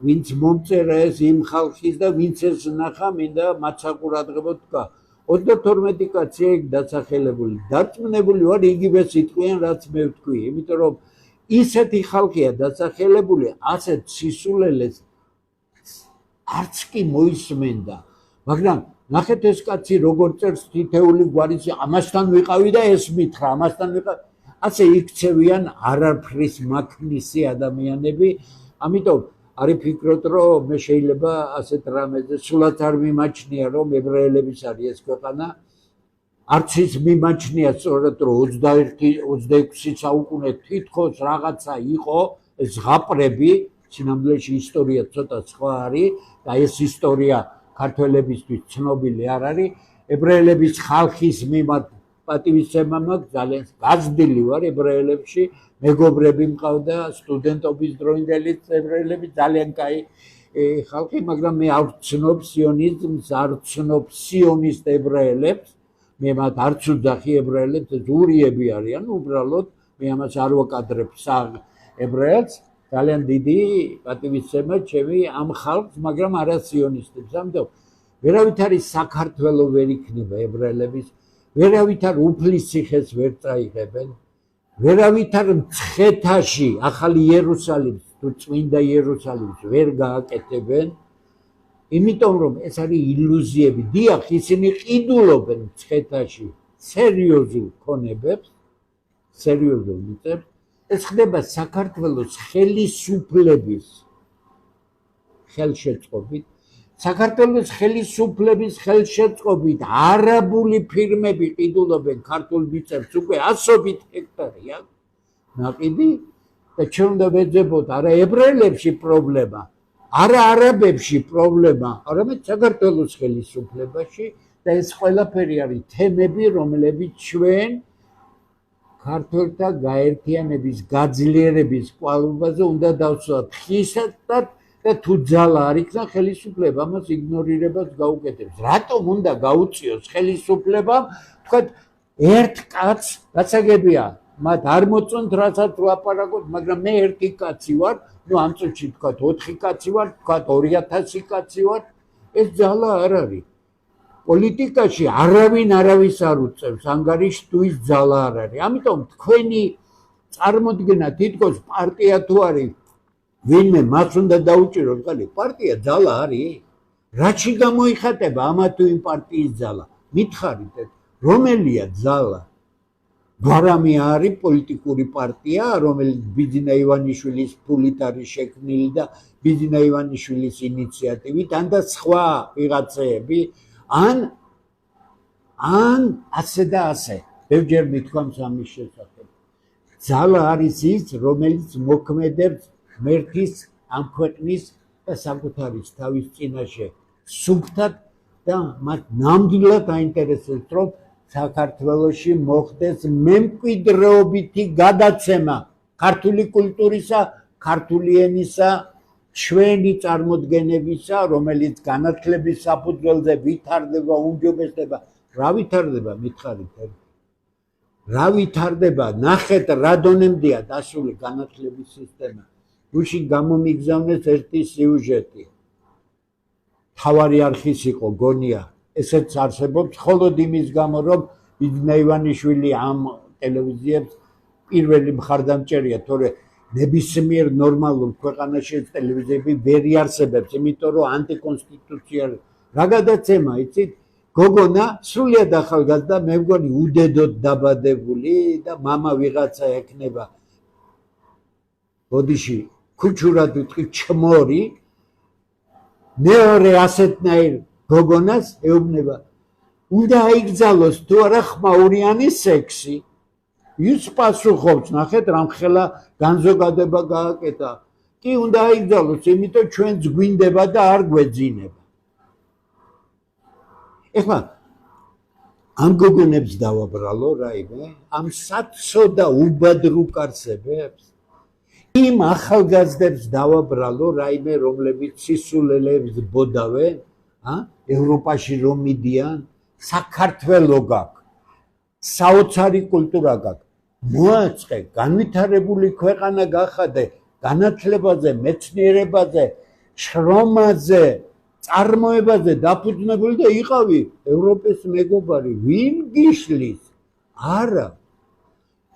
A: ვინც მომწერა ეს იმ ხალხის და ვინც ეს ნახა, მინდა მაცაყურადღებოდ თქვა. 32 კაცია იქ დასახელებული. დარწმუნებული ვარ იგივე სიტყვიან, რაც მე ვთქვი, იმიტომ რომ ისეთი ხალხია დასახელებული, ასეთ სისულელეს არც კი მოისმენდა. მაგრამ ნახეთ ეს კაცი როგორ წერს თითეული გვარის, ამასთან ვიყავი და ეს მითხრა, ამასთან ვიყავი. ასე იქცევიან არაფრის მაქნისი ადამიანები, ამიტომ არის ფიქრობ, რომ მე შეიძლება ასეთ რამეზე სულაც არ მიმაჩნია, რომ ებრაელების არის ეს ქვეყანა. არც ის მიმაჩნია სწორედ, რომ 21-26 საუკუნე თითქოს რაღაცა იყო, ეს ზღაპრები, სინამდვილეში ისტორია ცოტა სხვა არის და ეს ისტორია ქართველებისთვის ცნობილი არ არის. ებრაელების ხალხის მიმართ პატივისცემა მაქვს, ძალიან გაზრდილი ვარ ებრაელებში, მეგობრები მყავდა სტუდენტობის დროინდელი ებრაელები, ძალიან კაი ხალხი, მაგრამ მე არ ვცნობ სიონიზმს, არ ვცნობ სიონისტ ებრაელებს, მე მათ არც ვძახი ებრაელებს, ზურიები არიან, უბრალოდ მე ამას არ ვაკადრებ ებრაელს, ძალიან დიდი პატივისცემა ჩემი ამ ხალხს, მაგრამ არა სიონისტებს. ამიტომ ვერავით არის საქართველო ვერ იქნება ებრაელების, ვერავით არ უფლის ციხეს ვერ წაიღებენ, ვერავით არ მცხეთაში ახალი იერუსალიმს თუ წმინდა იერუსალიმს ვერ გააკეთებენ, იმიტომ რომ ეს არის ილუზიები. დიახ, ისინი ყიდულობენ მცხეთაში სერიოზულ ქონებებს, სერიოზულ მიწებს. ეს ხდება საქართველოს ხელისუფლების ხელშეწყობით, საქართველოს ხელისუფლების ხელშეწყობით არაბული ფირმები ყიდულობენ ქართულ მიწებს, უკვე 100 ჰექტარია ნაყიდი და ჩვენ უნდა ვეძებოთ არა ებრაელებში პრობლემა, არა არაბებში პრობლემა, არამედ საქართველოს ხელისუფლებაში და ეს ყველაფერი არის თემები, რომლებიც ჩვენ ქართველთა გაერთიანების გაძლიერების კვალობაზე უნდა დავსვათ ხისად და თუ ძალა არ იქნა ხელისუფლება ამას იგნორირებას გაუკეთებს. რატომ უნდა გაუწიოს ხელისუფლებამ თქვათ ერთ კაცს გასაგებია მათ არ მოწონთ რასაც ვაპარაკოთ, მაგრამ მე ერთი კაცი ვარ, ნუ ამ წუთში თქვათ 4 კაცი ვარ, თქვათ 2000 კაცი ვარ, ეს ძალა არ არის. პოლიტიკაში არავინ არავის არ უწევს, ანგარიშთვის ძალა არ არის. ამიტომ თქვენი წარმოდგენა თითქოს პარტია თუ არის, ვინმე მას უნდა დაუჭიროს, ხალი პარტია ძალა არის? რაში გამოიხატება ამა თუ იმ პარტიის ძალა? მითხარით, რომელია ძალა? გვარამი არის პოლიტიკური პარტია, რომელიც ბიძინა ივანიშვილის ფულით არის შექმნილი და ბიძინა ივანიშვილის ინიციატივით, ან და სხვა ვიღაცეები, ან ასე და ასე. ბევრჯერ მithქვამს ამის შესახებ. ძალა არის ის, რომელიც მოქმედებს ღმერთის ამ ქვეყნის და საკუთარის თავის წინაშე სუფთად და მათ ნამდვილად აინტერესებს, რომ საქართველოში მოხდეს მემკვიდრეობითი გადაცემა ქართული კულტურისა, ქართული ენისა, ჩვენი წარმოდგენებისა, რომელიც განათლების საფუძველზე ვითარდება, უმჯობესდება. რა ვითარდება, მითხარით? რა ვითარდება? ნახეთ, რა დონემდეა დასული განათლების სისტემა. გუშინ გამომიგზავნეს ერთი სიუჟეტი. თავარი არხის იყო, გონია, ესეც არსებობს, მხოლოდ იმის გამო, რომ ბიძინა ივანიშვილი ამ ტელევიზიებს პირველი მხარდამჭერია, თორე ნებისმიერ ნორმალურ ქვეყანაში ეს ტელევიზიები ვერ იარსებებს, იმიტომ რომ ანტიკონსტიტუციური. რა გადაცემა, იცით? გოგონა სრულიად ახალგაზრდა, მე მგონი უდედოდ დაბადებული და მამა ვიღაცა ექნება. ბოდიში ქუჩურად ვიტყვი ჩმორი, მეორე ასეთნაირ გოგონას ეუბნება, უნდა აიგზალოს თუ არა ხმაურიანი სექსი. ის პასუხობს, ნახეთ, რამხელა განზოგადება გააკეთა. კი, უნდა აიგზალოს, იმიტომ ჩვენც გვინდება და არ გვეძინება. ეხლა ამ გოგონებს დავაბრალო რაიმე, ამ საცო და უბადრუკ არსებებს, იმ ახალგაზრდებს დავაბრალო რაიმე რომლებიც სისულელეებს ბოდავენ ევროპაში რომ მიდიან საქართველო გაქვს საოცარი კულტურა გაქვს მოაწყე განვითარებული ქვეყანა გახადე განათლებაზე მეცნიერებაზე შრომაზე წარმოებაზე დაფუძნებული და იყავი ევროპის მეგობარი ვინ გიშლის არა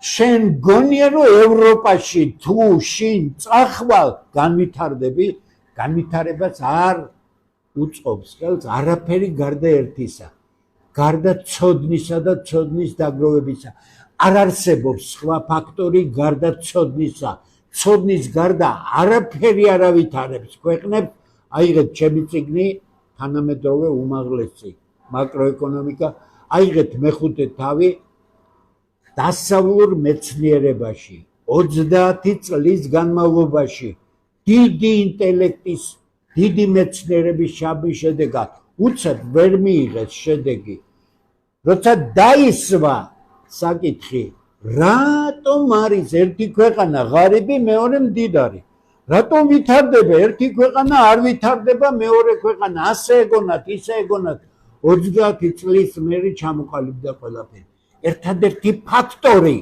A: შენ გონია რომ ევროპაში თუ შინ წახვალ განვითარდები განვითარებას არ უწყობს ხელს არაფერი გარდა ერთისა გარდა ცოდნისა და ცოდნის დაგროვებისა არ არსებობს სხვა ფაქტორი გარდა ცოდნისა ცოდნის გარდა არაფერი არ ავითარებს ქვეყნებს აიღეთ ჩემი წიგნი თანამედროვე უმაღლესი მაკროეკონომიკა აიღეთ მეხუთე თავი დასავლურ მეცნიერებაში 30 წლის განმავლობაში დიდი ინტელექტის დიდი მეცნიერების შაბის შედეგად უცებ ვერ მიიღეს შედეგი როცა დაისვა საკითხი რატომ არის ერთი ქვეყანა ღარიბი მეორე მდიდარი რატომ ვითარდება ერთი ქვეყანა არ ვითარდება მეორე ქვეყანა ასე ეგონათ ისე ეგონათ 30 წლის მერე ჩამოყალიბდა ყველაფერი ერთადერთი ფაქტორი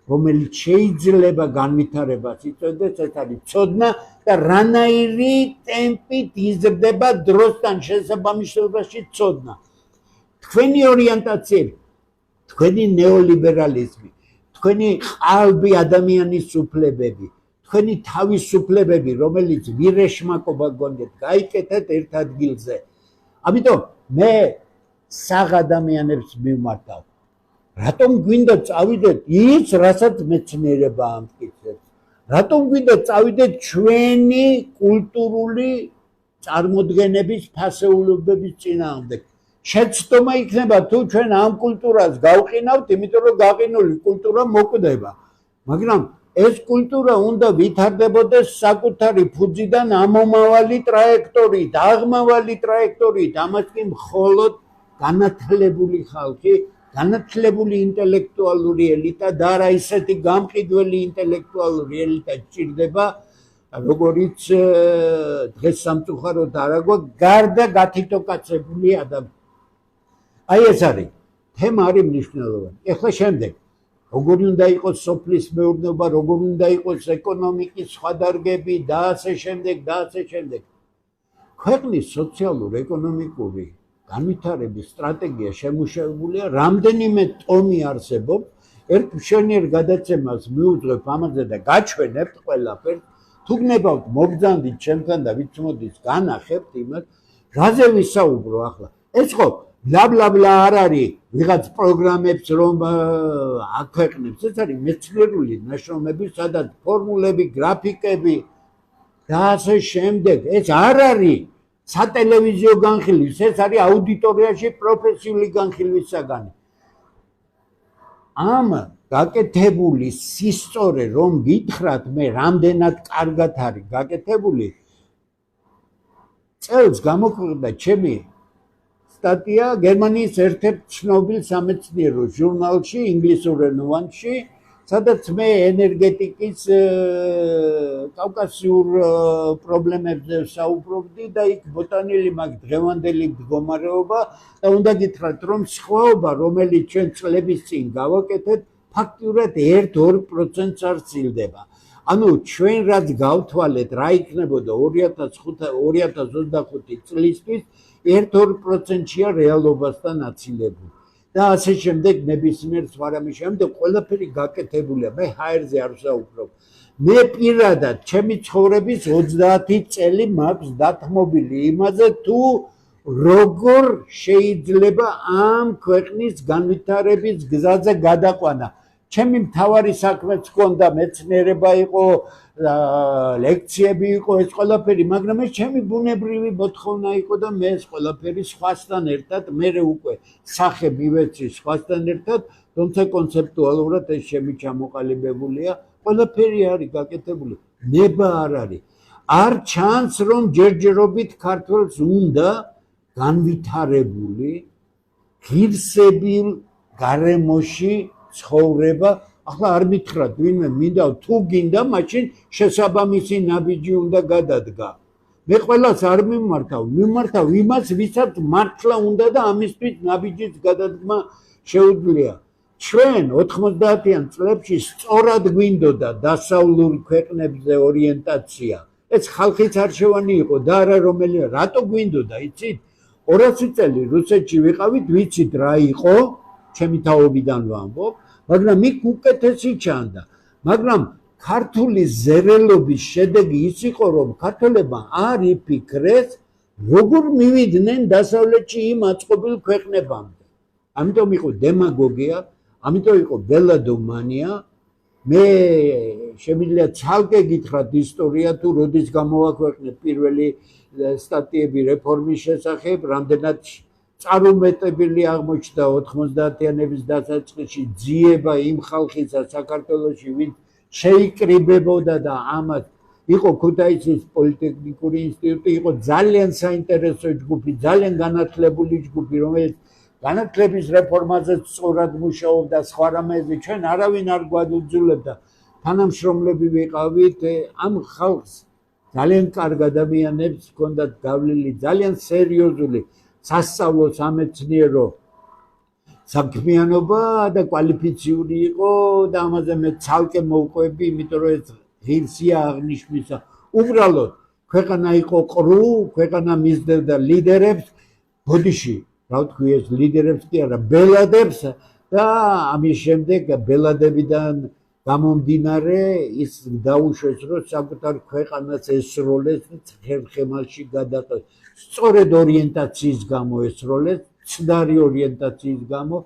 A: რომელიც შეიძლება განვითარებას იწვევდეს ეს არის ცოდნა და რანაირი ტემპით იზრდება დროსთან შესაბამისობაში ცოდნა თქვენი ორიენტაციები თქვენი ნეოლიბერალიზმი თქვენი ყალბი ადამიანის უფლებები თქვენი თავისუფლებები რომელიც ვირეშმაკობა გონდეთ გაიკეთეთ ერთ ადგილზე ამიტომ მე საღ ადამიანებს მივმართავ რატომ გვინდა წავიდეთ ის რასაც მეცნიერება ამტკიცებს რატომ გვინდა წავიდეთ ჩვენი კულტურული წარმოდგენების ფასეულობების წინააღმდეგ შეცდომა იქნება თუ ჩვენ ამ კულტურას გავყინავთ იმიტომ რომ გაყინული კულტურა მოკვდება მაგრამ ეს კულტურა უნდა ვითარდებოდეს საკუთარი ფუძიდან ამომავალი ტრაექტორიით აღმავალი ტრაექტორიით ამას კი მხოლოდ განათლებული ხალხი განათლებული ინტელექტუალური ელიტა და არა ისეთი გამყიდველი ინტელექტუალური ელიტა ჭირდება როგორიც დღეს სამწუხაროდ არა გვაქვს გარდა გათითოკაცებული ადამიანი აი ეს არის თემა არის მნიშვნელოვანი ეხლა შემდეგ როგორი უნდა იყოს სოფლის მეურნეობა როგორი უნდა იყოს ეკონომიკის სხვა დარგები და ასე შემდეგ ქვეყნის სოციალურ-ეკონომიკური განვითარების სტრატეგია შემუშავებულია რამდენიმე ტომი არსებობს ერთ მშვენიერ გადაცემას მივუძღვებ ამაზე და გაჩვენებთ ყველაფერს თუ გნებავთ მოგძანდით ჩემთან და ვიცმოდით განახებთ იმას რაზე ვისაუბრო ახლა ეს ხო ბლა არ არის ვიღაც პროგრამებს რომ აქვეყნებს ეს არის მეცნიერული ნაშრომები სადაც ფორმულები გრაფიკები და ასე შემდეგ ეს არ არის სატელევიზიო განხილვის ეს არის აუდიტორიაში პროფესიული განხილვის საგანი ამ გაკეთებული სისწორე რომ გითხრათ მე რამდენად კარგად არის გაკეთებული წელს გამოქვეყნდა ჩემი სტატია გერმანიის ერთ-ერთ ცნობილ სამეცნიერო ჟურნალში ინგლისურენოვანში სადაც მე ენერგეტიკის კავკასიურ პრობლემებზე საუბრობდი და იქ ბოტანილი მაგ დღევანდელი მდგომარეობა და უნდა გითხრათ რომ სხვაობა რომელიც ჩვენ წლების წინ გავაკეთეთ ფაქტურად 1-2%-ს არ ცილდება ანუ ჩვენ რაც გავთვალეთ რა იქნებოდა 2025 წლისთვის 1-2%-ია რეალობასთან აცილებული და ასე შემდეგ ნებისმიერ სვარამის შემდეგ ყველაფერი გაკეთებულია მე ჰაერზე არ ვსაუბრობ მე პირადად ჩემი ცხოვრების 30 წელი მაქვს დათმობილი იმაზე თუ როგორ შეიძლება ამ ქვეყნის განვითარების გზაზე გადაყვანა ჩემი მთავარი საქმეც ჰქონდა მეცნიერება იყო ლექციები იყო ეს ყველაფერი მაგრამ ეს ჩემი ბუნებრივი მოთხოვნა იყო და მე ეს ყველაფერი სხვასთან ერთად მე უკვე სახე მივეცი სხვასთან ერთად თუმცა კონცეპტუალურად ეს ჩემი ჩამოყალიბებულია ყველაფერი არის გაკეთებული ნება არ არის არ ჩანს რომ ჯერჯერობით ქართველს უნდა განვითარებული ღირსებილ გარემოში ცხოვრება ახლა არ მითხრათ ვინმე მინდა თუ გინდა მაშინ შესაბამისი ნაბიჯი უნდა გადადგა მე ყველას არ მიმართავ იმას ვისაც მართლა უნდა და ამისთვის ნაბიჯის გადადგმა შეუძლია ჩვენ 90-იან წლებში სწორად გვინდოდა დასავლურ ქვეყნებზე ორიენტაცია ეს ხალხის არჩევანი იყო და არა რომელი რატო გვინდოდა იცით 200 წელი რუსეთში ვიყავით ვიცით რა იყო ჩემი თაობიდან ვამბობ მაგრამ იქ უკეთესი ჩანდა მაგრამ ქართული ზერელობის შედეგი ის იყო რომ ქართველებმა არ იფიქრეს როგორ მივიდნენ დასავლეთში იმ აწყობილ ქვეყნებამდე ამიტომ იყო დემაგოგია ამიტომ იყო ბელადომანია მე შემიძლია ცალკე გითხრათ ისტორია თუ როდის გამოვაქვეყნე პირველი სტატიები რეფორმის შესახებ რამდენად წარუმეტებელი აღმოჩნდა 90-იანების დასაწყისში ძიება იმ ხალხისა საქართველოში ვინც შეიკრიბებოდა და ამას იყო ქუთაისის პოლიტექნიკური ინსტიტუტი იყო ძალიან საინტერესო ჯგუფი ძალიან განათლებული ჯგუფი რომელიც განათლების რეფორმაზე სწორად მუშაობდა სხვა რამეზე ჩვენ არავინ არ გვაძულებდა თანამშრომლები ვიყავით ამ ხალხს ძალიან კარგ ადამიანებს ჰქონდათ გავლილი ძალიან სერიოზული სასწავლო სამეცნიერო საქმიანობა და კვალიფიციური იყო და ამაზე მე ცალკე მოვყვები იმიტომ რომ ეს ღირსია აღნიშვნისა უბრალოდ ქვეყანა იყო ყრუ ქვეყანა მისდევდა ლიდერებს ბოდიში რა თქვი ეს ლიდერებს კი არა ბელადებს და ამის შემდეგ ბელადებიდან გამომდინარე ის დაუშვეს რომ საკუთარ ქვეყანას ესროლეს ხერხემალში გადაყეს სწორედ ორიენტაციის გამო ესროლეს ცდარი ორიენტაციის გამო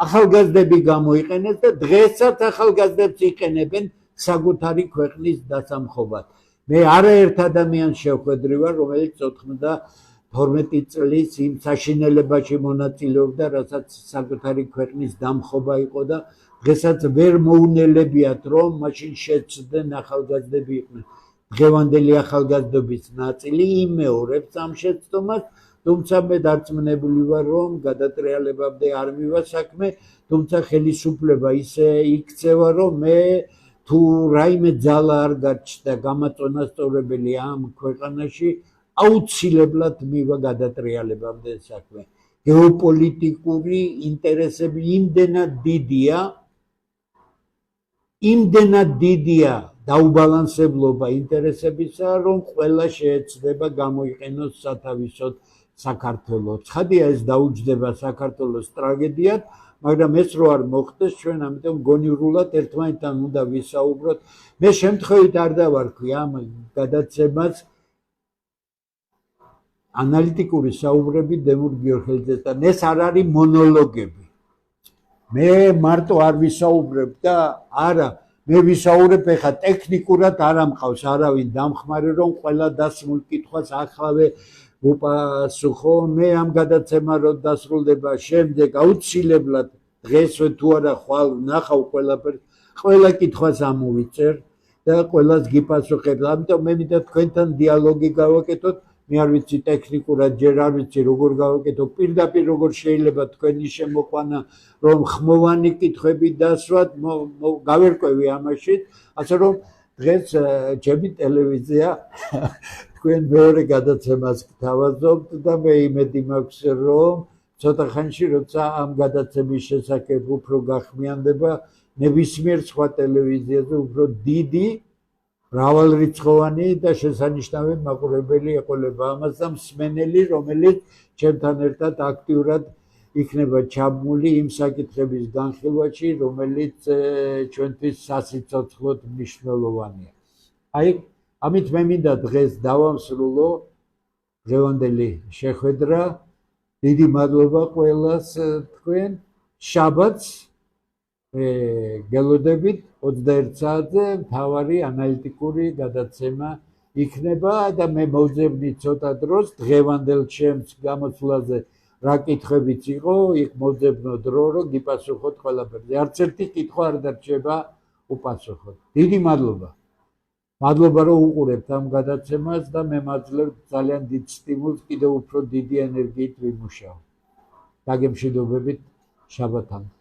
A: ახალგაზრდები გამოიყენეს და დღესაც ახალგაზრდებს იყენებენ საკუთარი ქვეყნის დასამხობად მე არაერთ ადამიანს შევხვედრი ვარ რომელიც 92 წლის იმ საშინელებაში მონაწილეობდა რასაც საკუთარი ქვეყნის დამხობა იყო და დღესაც ვერ მოუნელებიათ რომ მაშინ შეცდნენ ახალგაზრდები იყვნენ დღევანდელი ახალგაზრდობის ნაწილი იმეორებს ამ შეცდომას თუმცა მე დარწმუნებული ვარ რომ გადატრიალებამდე არ მივა საქმე თუმცა ხელისუფლება ისე იქცევა რომ მე თუ რაიმე ძალა არ გაჩნდა გამაწონასწორებელი ამ ქვეყანაში აუცილებლად მივა გადატრიალებამდე საქმე გეოპოლიტიკური ინტერესები იმდენად დიდია დაუბალანსებლობა ინტერესებისა რომ ყველა შეეცდება გამოიყენოს სათავისოდ საქართველოს ცხადია ეს დაუჯდება საქართველოს ტრაგედიად მაგრამ ეს რო არ მოხდეს ჩვენ ამიტომ გონივრულად ერთმანეთთან უნდა ვისაუბროთ მე შემთხვევით არ დავარქვი ამ გადაცემას ანალიტიკური საუბრები დემურ გიორხელიძესთან ეს არ არის მონოლოგები მე მარტო არ ვისაუბრებ და არა მე ვისაუბრებ ეხა ტექნიკურად არ ამყავს არავინ დამხმარე რომ ყველა დასმულ კითხვას ახლა უპასუხო მე ამ გადაცემა რო დასრულდება შემდეგ აუცილებლად დღესვე თუ არა ხვალ ნახავ ყველაფერს ყველა კითხვას ამოვიწერ და ყველას გიპასუხებ ამიტომ მე მინდა თქვენთან დიალოგი გავაკეთოთ მე არ ვიცი ტექნიკურად ჯერ არ ვიცი როგორ გავაკეთო პირდაპირ როგორ შეიძლება თქვენი შემოყვანა რომ ხმოვანი კითხვები დასვათ გავერკვევი ამაშიც ასე რომ დღეს ჩემი ტელევიზია თქვენ მეორე გადაცემას გთავაზობთ და მე იმედი მაქვს რომ ცოტა ხანში როცა ამ გადაცემის შესახებ უფრო გახმიანდება ნებისმიერ სხვა ტელევიზიაზე უფრო დიდი მრავალრიცხოვანი და შესანიშნავი მაყურებელი ეყოლება ამას და მსმენელი რომელიც ჩემთან ერთად აქტიურად იქნება ჩაბმული იმ საკითხების განხილვაში რომელიც ჩვენთვის სასიცოცხლოდ მნიშვნელოვანია აი ამით მე მინდა დღეს დავამსრულო დღევანდელი შეხვედრა დიდი მადლობა ყველას თქვენ შაბათს გელოდებით 21 საათზე მთავარი ანალიტიკური გადაცემა იქნება და მე მოვძებნი ცოტა დროს დღევანდელ ჩემს გამოცვლაზე რა კითხვებიც იყო იქ მოვძებნო დრო რომ გიპასუხოთ ყველაფერზე არც ერთი კითხვა არ დარჩება უპასუხოთ დიდი მადლობა რომ უყურებთ ამ გადაცემას და მე მაძლევთ ძალიან დიდ სტიმულს კიდევ უფრო დიდი ენერგიით ვიმუშაო დაგემშვიდობებით შაბათამდე